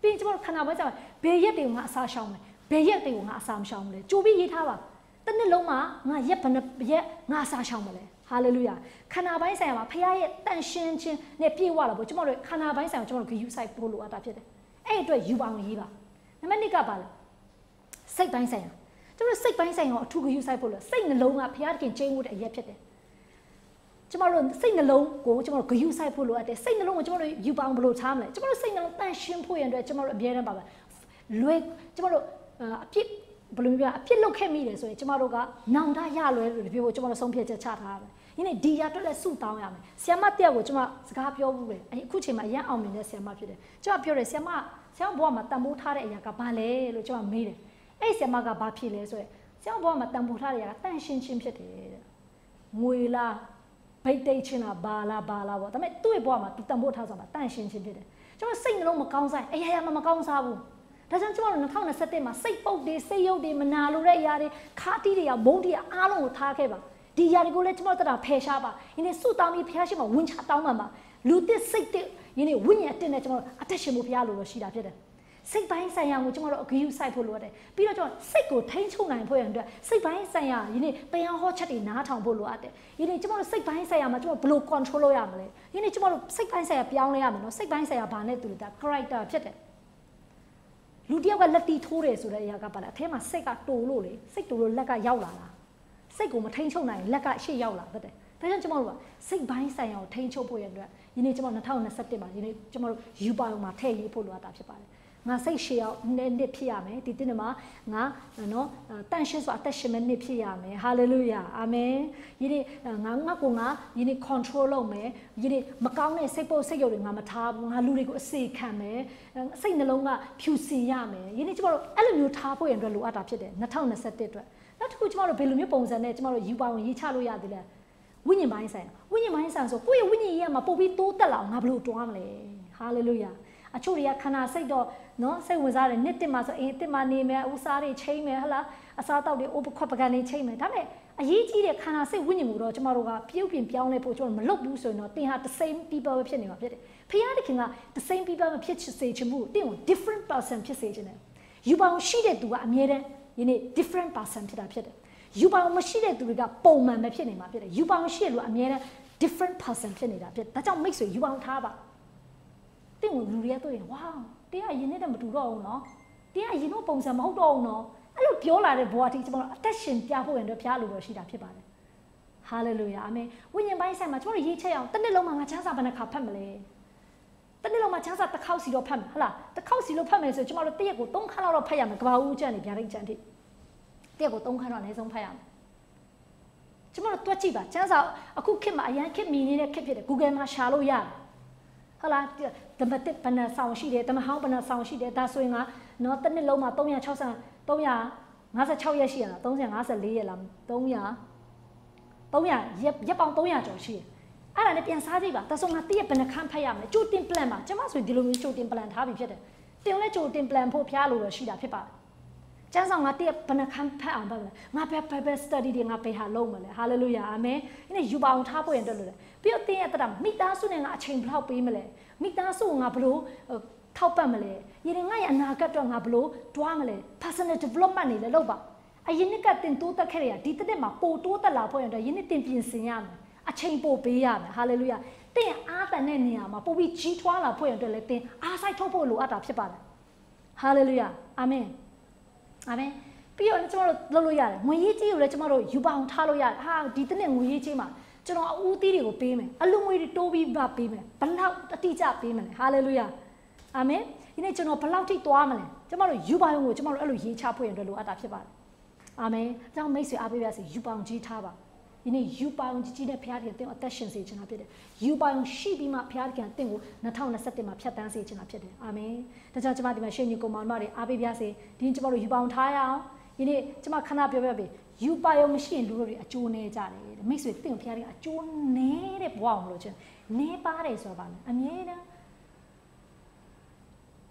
S1: ပြီးရင်ကျွန်တော်တို့ခန္ဓာပိုင်းဆိုင်ရာဘယ်ရက်တွေကိုငါအစားရှောင်မလဲဘယ်ရက်တွေကိုငါအစားမရှောင်မလဲကြိုပြီးရေးထားပါတစ်နှစ်လုံးမှာငါရက်ဘယ်ရက်ငါအစားရှောင်မလဲဟာလေလုယာခန္ဓာပိုင်းဆိုင်ရာမှာဖခင်ရဲ့တန်ရှင်းခြင်းနဲ့ပြည့်ဝလာဖို့ကျွန်တော်တို့ခန္ဓာပိုင်းဆိုင်ရာကျွန်တော်တို့ဂရုစိုက်ဖို့လိုအပ်တာဖြစ်တယ်အဲ့အတွက်ယူပါအောင်ရေးပါနံပါတ်1ကပါလဲစိတ်ပိုင်းဆိုင်ရာကျွန်တော်တို့စိတ်ပိုင်းဆိုင်ရာကိုအထူးဂရုစိုက်ဖို့လို့စိတ်နှလုံးကဖခင်တခင်ကျင်းမှုတဲ့အရက်ဖြစ်တယ်ကျွန်တော်တို့စိတ်နှလုံးကိုကျွန်တော်တို့ဂရုစိုက်ဖို့လိုအပ်တယ်စိတ်နှလုံးကိုကျွန်တော်တို့ယူပါအောင်ဘယ်လိုထားမလဲကျွန်တော်တို့စိတ်နှလုံးတန်ရှင်းဖို့ရတဲ့ကျွန်တော်တို့အမြဲတမ်းပါပဲလွယ်ကျွန်တော်တို့အပြစ်ဘယ်လိုမျိုးအပြစ်လုပ်ခဲ့မိတယ်ဆိုရင်ကျမတို့ကနောင်တရလွယ်လို့ပြောဖို့ကျမတို့ဆုံးဖြတ်ချက်ချထားရတယ်။ဒီနေ့ဒီရအတွက်လည်းစုတောင်းရမယ်။ဆီယမတယောက်ကိုကျမစကားပြောဘူးလေ။အခုချိန်မှာအရန်အောင်မြင်တဲ့ဆီယမဖြစ်တယ်။ကျမပြောတယ်ဆီယမဘဝမှာတန်ဖိုးထားတဲ့အရာကဘာလဲလို့ကျမမေးတယ်။အဲ့ဆီယမကဘာဖြစ်လဲဆိုရင်ဆီယမဘဝမှာတန်ဖိုးထားတဲ့အရာကတန်ရှင်းချင်းဖြစ်တယ်တဲ့။ငွေလားဗိတ်တိတ်ချင်းလားဘာလားပေါ့။ဒါပေမဲ့သူ့ရဲ့ဘဝမှာသူတန်ဖိုးထားဆိုတာတန်ရှင်းချင်းဖြစ်တယ်။ကျမစိတ်နှလုံးမကောင်းဆိုင်အရာမကောင်းစားဘူး။ဒါကြောင့်ကျွန်တော်တို့2021မှာစိတ်ပုတ်တွေစိတ်ရုပ်တွေမနာလိုတဲ့အရာတွေခါတီးတွေရဘုံတွေအားလုံးကိုထားခဲ့ပါဒီအရာတွေကိုလည်းကျွန်တော်တို့ဖယ်ရှားပါဒီနေ့စုတောင်းပြီးဖျားရှိမှဝင်ချတောင်းမှပါလူတစ်စိတ်တစ်ဒီနေ့ဝိညာဉ်တစ်နဲ့ကျွန်တော်တို့အသက်ရှင်မှုဖျားလို့ရှိတာဖြစ်တယ်စိတ်ပိုင်းဆိုင်ရာကိုကျွန်တော်တို့အဂရုစိုက်ဖို့လိုအပ်တယ်ပြီးတော့ကျွန်တော်စိတ်ကိုထိန်းချုပ်နိုင်ဖို့ရတဲ့စိတ်ပိုင်းဆိုင်ရာဒီနေ့တရားဟောချက်တွေနားထောင်ဖို့လိုအပ်တယ်ဒီနေ့ကျွန်တော်တို့စိတ်ပိုင်းဆိုင်ရာမှာကျွန်တော်ဘယ်လို control လုပ်ရမလဲဒီနေ့ကျွန်တော်တို့စိတ်ပိုင်းဆိုင်ရာပြောင်းလဲရမယ်နော်စိတ်ပိုင်းဆိုင်ရာဘာနဲ့တူလဲဒါ character ဖြစ်တယ်လူတယောက်ကလက်တီထိုးတယ်ဆိုတဲ့အရာကပါလားအထဲမှာစိတ်ကတိုလို့လေစိတ်တိုလို့လက်ကရောက်လာတာစိတ်ကိုမထိန်ချုပ်နိုင်လက်ကရှေ့ရောက်လာတဲ့ဒါကြောင့်ကျွန်တော်တို့ကစိတ်ပိုင်းဆိုင်ရာကိုထိန်ချုပ်ဖို့ရတဲ့ဒီနေ့ကျွန်တော်2021မှာဒီနေ့ကျွန်တော်တို့ယူပါအောင်မှာထည့်ရေးဖို့လိုအပ်တာဖြစ်ပါတယ်ငါစိတ်ရှည်အောင်နှစ်ဖြစ်ရမယ်ဒီတင်းမှာငါနော်တန်ရှင်းစွာအသက်ရှင်မဲ့နှစ်ဖြစ်ရမယ်ဟာလေလုယာအာမင်ဒီနေ့ငါဒီနေ့ control လုပ်မယ်ဒီနေ့မကောင်းတဲ့စိတ်ပုတ်စိတ်ရုပ်တွေငါမထားဘူးငါလူတွေကိုအစေခံမယ်စိတ်နှလုံးကဖြူစင်ရမယ်ဒီနေ့ကျွန်တော်တို့အဲ့လိုမျိုးထားဖို့ရတဲ့လိုအပ်တာဖြစ်တယ်2021အတွက်နောက်တစ်ခုကျွန်တော်တို့ဘယ်လိုမျိုးပုံစံနဲ့ကျွန်တော်တို့ယူပါအောင်ရေးချလို့ရသေးလဲဝိညာဉ်ပိုင်းဆိုင်ဆိုကိုယ့်ရဲ့ဝိညာဉ်ရေးမှာပို့ပြီးတိုးတက်လာအောင်ငါဘယ်လိုတွားမလဲဟာလေလုယာ အချို့တွေကခန္ဓာစိတ်တော့နော်စိတ်ဝင်စားတယ်နှစ်တစ်မှာဆိုအင်းတစ်မှာနေမယ်ဥစားတွေချိန်မယ်ဟလားအစားတောက်တွေအိုးခွက်ပကံတွေချိန်မယ်ဒါပေမဲ့အရေးကြီးတဲ့ခန္ဓာစိတ်ဝိညာဉ်ကိုတော့ကျမတို့ကပြုတ်ပြင်ပြောင်းလဲဖို့ကျွန်တော်မလုပ်ဘူးဆိုရင်တော့တင်ဟာ the same people ပဲဖြစ်နေမှာဖြစ်တယ်ဖခင်တခင်က the same people မဖြစ်စေချင်ဘူးတင်ကို different person ဖြစ်စေချင်တယ်ယူပါအောင်ရှိတဲ့သူကအမြဲတမ်းယနေ့ different person ဖြစ်တာဖြစ်တယ်ယူပါအောင်မရှိတဲ့သူတွေကပုံမှန်ပဲဖြစ်နေမှာဖြစ်တယ်ယူပါအောင်ရှိတဲ့လူအမြဲတမ်း different person ဖြစ်နေတာဖြစ်ဒါကြောင့်မိတ်ဆွေယူပါအောင်ထားပါတင်ကိုလူတွေကတွေ့ရင်ဝါတင်းကယင်းနဲ့တော့မတူတော့ဘူးနော်တင်းကယင်းတော့ပုံစံမဟုတ်တော့ဘူးနော်အဲ့လိုပြောလာတဲ့ဘဝတိကျွန်တော်အသက်ရှင်ပြဖို့ရင်တော့ဖျားလို့တော့ရှိတာဖြစ်ပါတယ်ဟာလေလုယာအာမင်ဝိညာဉ်ပိုင်းဆိုင်မှာကျွန်တော်ရေးချက်အောင်တစ်နှစ်လုံးမှာငါချမ်းစာဘယ်နှခါဖတ်မလဲတစ်နှစ်လုံးမှာချမ်းစာတစ်ခေါက်စီတော့ဖတ်မယ်ဟုတ်လားတစ်ခေါက်စီလို့ဖတ်မယ်ဆိုကျွန်တော်တို့တစ်ရက်ကို3ခန်းလောက်ဖတ်ရမယ်ကဘာဦးကျန်နေဗျာဒိတ်ကျန်တိတစ်ရက်ကို3ခန်းတော့အနည်းဆုံးဖတ်ရမယ်ကျွန်တော်တို့တွက်ကြည့်ပါချမ်းစာအခုခေတ်မှာအရန်ခေတ်မီနေတဲ့ခေတ်ဖြစ်တယ် Google မှာရှာလို့ရတယ်ဟုတ်လားဓမ္မတစ်ဘဏ္ဍဆောင်ရှိတယ်ဓမ္မဟောင်းဘဏ္ဍဆောင်ရှိတယ်ဒါဆိုရင်ကနော်တစ်နှစ်လုံးမှာ356ရက်ရှိရလား354ရက်လား300ရက်ပေါင်း300ကျော်ရှိတယ်အဲ့ဒါနဲ့ပြန်စားကြည့်ပါဒါဆိုငါတည့်ရဘယ်နှခန်းဖတ်ရမလဲကြိုတင် plan ပါကျွန်မဆိုဒီလိုမျိုးကြိုတင် plan ထားပြီးဖြစ်တယ်တင်လဲကြိုတင် plan ဖို့ဖျားလို့ရရှိတာဖြစ်ပါတယ်ကျမ်းဆောင်ငါတည့်ရဘယ်နှခန်းဖတ်အောင်ပါမလဲငါဘယ် study တွေငါဘယ်ဟာလုပ်မလဲ hallelujah အာမင်ဒီနေ့ယူပါအောင်ထားဖို့ရင်တက်လို့လေပြီးတော့တင်ရတဲ့မိသားစုနဲ့ငါအချိန်ဘယ်လောက်ပေးမလဲမိသားစုငါဘယ်လိုထောက်ပံ့မလဲယနေ့ငါရဲ့အနာဂတ်တော့ငါဘယ်လိုတွားမလဲ personal development နေလဲလုပ်ပါအရင်နှစ်ကတင်တိုးတက်ခဲ့ရဒီတစ်နှစ်မှာပိုတိုးတက်လာဖို့ရင်တော့ယနေ့တင်ပြင်ဆင်ရမယ်အချိန်ပိုပေးရမယ် hallelujah တင်အားတန်တဲ့နေရာမှာပိုပြီးကြီးထွားလာဖို့ရင်တော့လည်းတင်အားစိုက်ထုတ်ဖို့လိုအပ်တာဖြစ်ပါတယ် hallelujah အာမင်အာမင်ပြီးတော့ကျွန်တော်တို့လုပ်လို့ရတယ်ငွေရေးကြီးကိုလည်းကျွန်တော်တို့ယူပါအောင်ထားလို့ရတယ်ဟာဒီတစ်နှစ်ငွေရေးကြီးမှာကျွန်တော်အဦးသီးတွေကိုပေးမယ်အလူငွေတွေတိုးပြီးပါပေးမယ်ဘလောက်အတိအကျပေးမယ် hallelujah အာမင်ဒီနေ့ကျွန်တော်ဘလောက်ထိသွားမလဲကျွန်တော်တို့ယူပါအောင်ကိုကျွန်တော်တို့အဲ့လိုရေးချဖို့ရင်တော့လိုအပ်တာဖြစ်ပါတယ်အာမင်။ကြောင့်မိတ်ဆွေအားပေးပါစေယူပါအောင်ကြီးထားပါ။ဒီနေ့ယူပါအောင်ကြီးနဲ့ဖခင်တင်အသက်ရှင်စေချင်တာဖြစ်တယ်။ယူပါအောင်ရှိပြီးမှဖခင်တင်ကို2021မှာဖြတ်တန်းစေချင်တာဖြစ်တယ်။အာမင်။ဒါကြောင့်ကျွန်မဒီမှာရှေ့ညီကိုမောင်မတွေအားပေးပါစေ။ဒီနေ့ကျွန်တော်တို့ယူပါအောင်ထားရအောင်။ဒီနေ့ကျွန်မခဏပြောပြပေး။ယူပါအောင်မရှိရင်လူတို့တွေအကျိုးနေကြတယ်တဲ့။မိတ်ဆွေတင်ကိုဖခင်အကျိုးနေတဲ့ဘဝအောင်လို့ချင်းနေပါတယ်ဆိုပါမယ်။အမြဲတမ်း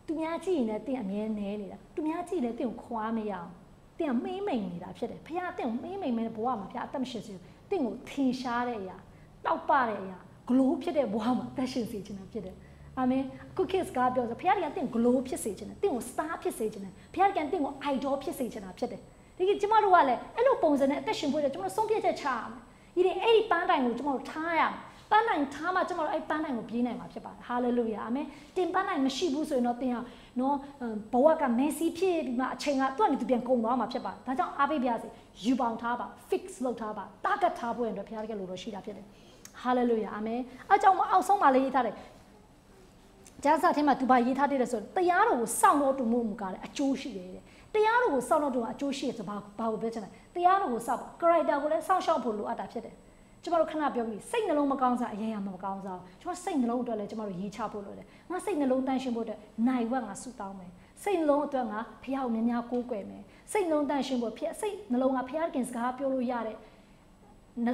S1: သူများကြည့်ရင်လည်းတင်အမြဲနေနေတာ။သူများကြည့်လည်းတင်ကိုခွာမရအောင်။တင်မေးမိန်နေတာဖြစ်တယ်ဖခင်တင်ကိုမေးမိန်မဲ့ဘဝမှာဖခင်အသက်မရှိစေတင်ကိုထင်ရှားတဲ့အရာတောက်ပတဲ့အရာ glow ဖြစ်တဲ့ဘဝမှာအသက်ရှင်စေချင်တာဖြစ်တယ်အာမင်အခု kids ကပြောဆိုဖခင်ကတင် glow ဖြစ်စေချင်တယ်တင်ကို star ဖြစ်စေချင်တယ်ဖခင်ကတင်ကို idol ဖြစ်စေချင်တာဖြစ်တယ်ဒီကကျမတို့ကလည်းအဲ့လိုပုံစံနဲ့အသက်ရှင်ဖို့ကျမတို့ဆုံးဖြတ်ချက်ချရမယ်ဒီနေ့အဲ့ဒီပန်းတိုင်ကိုကျမတို့ထားရမယ်ပန်းတိုင်ထားမှကျမတို့အဲ့ပန်းတိုင်ကိုပြေးနိုင်မှာဖြစ်ပါတယ် hallelujah အာမင်တင်ပန်းတိုင်မရှိဘူးဆိုရင်တော့တင်ဟာနော်ဘဝက messy ဖြစ်ပြီးမှအချိန်ကသူ့အနေနဲ့ပြန်ကုန်သွားမှာဖြစ်ပါတယ်ဒါကြောင့်အားပေးပါစေယူပေါင်းထားပါ fix လုပ်ထားပါ target ထားဖို့ရင်တော့ဘုရားတကယ်လို့တော့ရှိတာဖြစ်တယ် hallelujah အာမင်အကြောင်းမအောက်ဆုံးပါလေးရေးထားတယ်ကျမ်းစာထဲမှာသူပါရေးထားတဲ့ဆိုတရားတော်ကိုစောင့်လို့တူမှုမကားတယ်အကျိုးရှိတယ်တဲ့တရားတော်ကိုစောင့်လို့တူအကျိုးရှိတယ်ဆိုဘာကိုပြောချင်လဲတရားတော်ကိုစောင့်ပါ character ကိုလည်းစောင့်ရှောက်ဖို့လိုအပ်တာဖြစ်တယ်ကျမတို့ခဏပြောပြီးစိတ်နှလုံးမကောင်းစားအရင်မကောင်းစားကျမစိတ်နှလုံးအတွက်လည်းကျမတို့ရေးချဖို့လိုတယ်ငါစိတ်နှလုံးတန့်ရှင်းဖို့အတွက်နိုင်ဝက်ငါဆုတောင်းမယ်စိတ်နှလုံးအတွက်ငါဖခင်ကိုများများကိုးကွယ်မယ်စိတ်နှလုံးတန့်ရှင်းဖို့စိတ်နှလုံးကဖခင်ခင်စကားပြောလို့ရတဲ့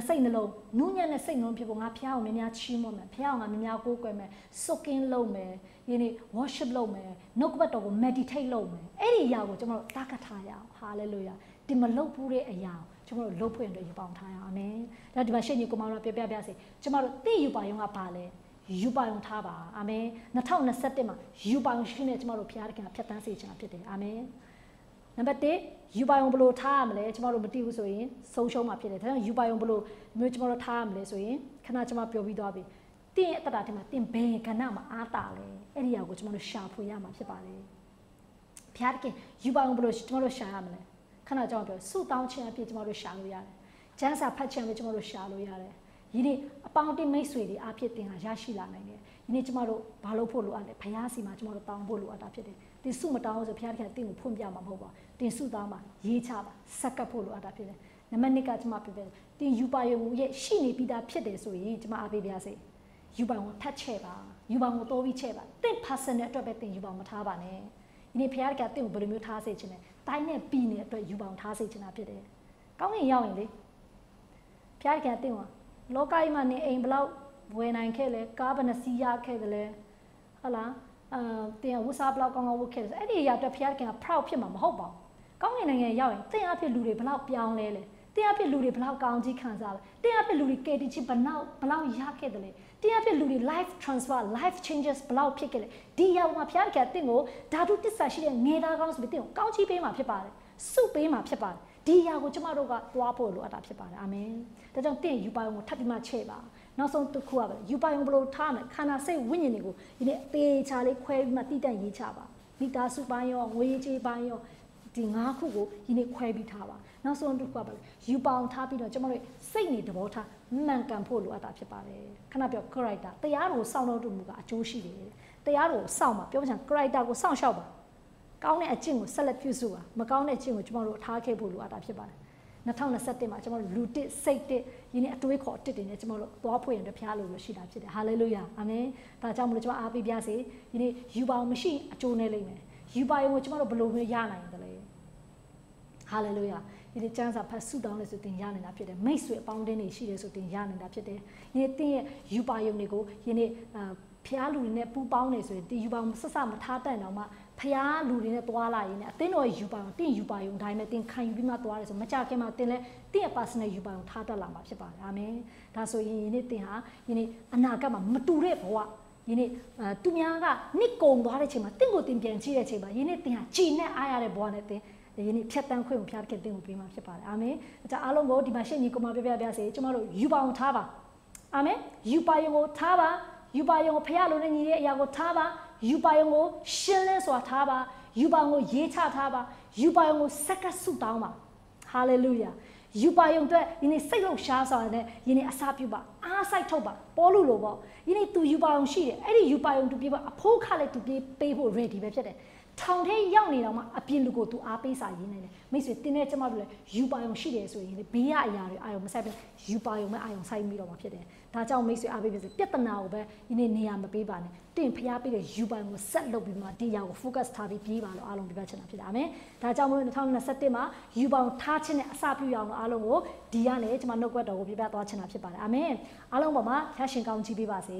S1: စိတ်နှလုံးနူးညံ့တဲ့စိတ်နှလုံးဖြစ်ဖို့ငါဖခင်ကိုများများချီးမွမ်းမယ်ဖခင်ကိုငါများများကိုးကွယ်မယ် soaking လုပ်မယ်ဒီနေ့ worship လုပ်မယ်နှုတ်ကပတ်တော်ကို meditate လုပ်မယ်အဲ့ဒီအရာကိုကျမတို့တားကထားရအောင် hallelujah ဒီမလုပ်ဘူးတဲ့အရာကျွန်တော်တို့လှုပ်ဖွင့်တော့ယူပေါင်းထားရအောင်အာမင်ဒါဒီမှာရှေ့ညီကိုမောင်တို့ပြပြစေကျွန်တော်တို့သိယူပါယုံကပါလဲယူပါယုံထားပါအာမင်2021မှာယူပါယုံရှိနေကျွန်တော်တို့ဖခင်ကဖြတ်တန်းစေချင်တာဖြစ်တယ်အာမင်နံပါတ်1ယူပါယုံဘယ်လိုထားရမလဲကျွန်တော်တို့မသိဘူးဆိုရင်ဆုံးရှုံးမှာဖြစ်တယ်ဒါကြောင့်ယူပါယုံဘယ်လိုမျိုးကျွန်တော်တို့ထားရမလဲဆိုရင်ခဏကျွန်မပြောပြီးသွားပြီတင်းရဲ့အတ္တထဲမှာတင်းဘယ်ကဏ္ဍမှာအားတာလဲအဲ့ဒီအရာကိုကျွန်တော်တို့ရှာဖွေရမှာဖြစ်ပါတယ်ဖခင်ယူပါယုံဘယ်လိုကျွန်တော်တို့ရှာရမလဲခဏကြောင်ပြောစုတောင်းခြင်းအဖြစ်ကျွန်တော်တို့ရှာလို့ရတယ်။ကျမ်းစာဖတ်ခြင်းပဲကျွန်တော်တို့ရှာလို့ရတယ်။ဒီနေ့အပေါင်းအသင်းမိတ်ဆွေတွေအားဖြင့်တင်ဟာရရှိလာနိုင်တယ်။ဒီနေ့ကျွန်တော်တို့ဘာလို့ဖို့လိုအပ်လဲ။ဘုရားစီမှာကျွန်တော်တို့တောင်းဖို့လိုအပ်တာဖြစ်တယ်။တင်စုမတောင်းဆိုဘုရားတခင်တင်ကိုဖွင့်ပြမှာမဟုတ်ပါဘူး။တင်စုတောင်းမှာရေးချပါစက္ကပ်ဖို့လိုအပ်တာဖြစ်တယ်။နံပါတ်1ကကျွန်မပြောပြတင်ယူပါယုံရဲ့ရှိနေပြီးသားဖြစ်တယ်ဆိုရင်ကျွန်မအားပေးပါစေ။ယူပါကိုထတ်ချဲ့ပါ။ယူပါကိုတိုးပြီးချဲ့ပါ။တင် personal အတွက်ပဲတင်ယူပါမထားပါနဲ့။ဒီနေ့ဘုရားတခင်တင်ကိုဘယ်လိုမျိုးထားစေချင်လဲ။တိုင်းနဲ့ပြီးနေတဲ့အတွက်ယူပေါင်းထားစေချင်တာဖြစ်တယ်။ကောင်းကင်ရောက်ရင်လေဖျားကန်တင်ပါလောကကြီးမှာနေအိမ်ဘလောက်ဝယ်နိုင်ခဲ့လဲကားဘယ်နှစီးရခဲ့တယ်လဲဟုတ်လား တင်ဝစားဘလောက်ကောင်းကောင်းဝတ်ခဲ့တယ်အဲ့ဒီအရာအတွက်ဖခင်က proud ဖြစ်မှာမဟုတ်ပါဘူးကောင်းကင်နိုင်ငံရောက်ရင်တင်အဖြစ်လူတွေဘလောက်ပြောင်းလဲလဲတင်အဖြစ်လူတွေဘလောက်ကောင်းကြီးခံစားလဲတင်အဖြစ်လူတွေ KTG ဘလောက်ရခဲ့တယ်လဲတင်အဖြစ်လူတွေ life transfer life changes ဘလောက်ဖြစ်ခဲ့လဲဒီအရာမှာဖခင်ကတင်ကိုဓာတုတစ္ဆာရှိတဲ့ငေသားကောင်းဆိုပြီးတင်ကိုကောင်းချီးပေးမှာဖြစ်ပါတယ်စုပေးမှာဖြစ်ပါတယ်ဒီအရာကိုကျမတို့ကသွားဖို့လိုအပ်တာဖြစ်ပါတယ်အာမင်ဒါကြောင့်တင်ယူပါယုံကိုထပ်ပြီးမှချဲ့ပါနောက်ဆုံးတစ်ခုကပဲယူပါယုံဘလို့ထားမယ်ခန္ဓာစိတ်ဝိညာဉ်တွေကိုဒီနေ့အသေးချာလေးခွဲပြီးမှတည်တံ့ရေးချပါမိသားစုပိုင်းရောငွေကြေးပိုင်းရောဒီ၅ခုကိုဒီနေ့ခွဲပြီးထားပါနောက်ဆုံးတစ်ခုကပဲယူပါအောင်ထားပြီးတော့ကျမတို့စိတ်နေသဘောထားမှန်ကန်ဖို့လိုအပ်တာဖြစ်ပါတယ်ခဏပြော character တရားတော်ကိုစောင့်လို့တူမှုကအကျိုးရှိတယ်တရားတော်ကိုစောင့်ပါပြောချင် character ကိုစောင့်ရှောက်ပါကောင်းတဲ့အကျင့်ကိုဆက်လက်ပြုစုပါမကောင်းတဲ့အကျင့်ကိုကျမတို့ထားခဲ့ဖို့လိုအပ်တာဖြစ်ပါတယ်2021မှာကျမတို့လူတစ်စိတ်တစ်ယင်းအတွေးခေါ်တစ်တွေနဲ့ကျမတို့သွားဖွင့်ရတဲ့ဖရားလို့ရှိတာဖြစ်တယ်ဟာလေလုယာအာမင်ဒါကြောင့်မလို့ကျမအားပေးပါစေယနေ့ယူပါအောင်မရှိအကျိုးနဲ့လိမ့်မယ်ယူပါအောင်ကိုကျမတို့ဘယ်လိုမျိုးရနိုင်တယ်လဲဟာလေလုယာဒီကျမ်းစာဖတ်ဆုတောင်းလို့ဆိုတင်ရနေတာဖြစ်တယ်မိတ်ဆွေအပေါင်းအသင်းတွေရှိတယ်ဆိုတင်ရနေတာဖြစ်တယ်ယနေ့တင်းရဲ့ယူပါယုံတွေကိုယနေ့ဖျားလူတွေနဲ့ပူပေါင်းနေဆိုရင်ဒီယူပါဆက်စမထားတတ်တော့မှဖျားလူတွေနဲ့တွားလာရင်အတင်းတော်ယူပါအောင်တင်းယူပါယုံတိုင်းနဲ့တင်းခံယူပြီးမှတွားတယ်ဆိုမကြခင်မှာတင်းလဲတင်းရဲ့ personal ယူပါအောင်ထားတတ်လာမှာဖြစ်ပါတယ်အာမင်ဒါဆိုရင်ယနေ့တင်းဟာယနေ့အနာဂတ်မှာမတူတဲ့ဘဝယနေ့သူများကနှစ်ကုံသွားတဲ့ချိန်မှာတင်းကိုတင်းပြန်ကြည့်တဲ့ချိန်မှာယနေ့တင်းဟာကြည်နဲ့အားရတဲ့ဘဝနဲ့တင်းယနေ့ဖြတ်တန်းခွင့်ကိုဖျားတဲ့တင်းကိုပေးမှာဖြစ်ပါတယ်အာမင်ဒါကြောင့်အားလုံးကိုဒီမှာရှင်းညီကိုမပြပြစေကျမတို့ယူပါအောင်ထားပါအာမင်ယူပါယုံကိုထားပါယူပါယုံကိုဖျားလို့နေညီတဲ့အရာကိုထားပါယူပါယုံကိုရှင်းလင်းစွာထားပါယူပါယုံကိုရေးချထားပါယူပါယုံကိုစက္ကဆုတောင်းပါဟာလေလုယာယူပါယုံအတွက်ဒီနေ့စိတ်လှုပ်ရှားစွာနဲ့ဒီနေ့အစာပြုပါအားစိုက်ထုတ်ပါပေါ်လို့လို့ပေါ့ဒီနေ့သူယူပါယုံရှိတယ်အဲ့ဒီယူပါယုံသူပြေးပါအဖိုးခလည်းသူပြေးပေးဖို့ ready ပဲဖြစ်တယ်ထောင်ထဲရောက်နေတော့မှအပြင်လူကိုသူအားပေးစာရင်းနေတယ်မိတ်ဆွေတင်းတဲ့ကျမတို့လည်းယူပါယုံရှိတယ်ဆိုရင်ဘေးရအရာတွေအာယုံမဆိုင်ပဲယူပါယုံပဲအာယုံဆိုင်ပြီးတော့မှဖြစ်တယ်ဒါကြောင့်မိတ်ဆွေအားပေးပါစေပြဿနာကိုပဲဒီနေ့နေရာမပေးပါနဲ့တင်းဖျားပေးတဲ့ယူပါယုံကိုဆက်လုပ်ပြီးမှဒီအရာကို focus ထားပြီးပြေးပါလို့အားလုံးပြပြချင်တာဖြစ်တယ်အာမင်ဒါကြောင့်မို့2021မှာယူပါယုံထားခြင်းနဲ့အစပြုရအောင်လို့အားလုံးကိုဒီကနေကျွန်မနှုတ်ကွက်တော်ကိုပြပြသွားချင်တာဖြစ်ပါတယ်အာမင်အားလုံးပေါ်မှာဖျားရှင်ကောင်းချီးပေးပါစေ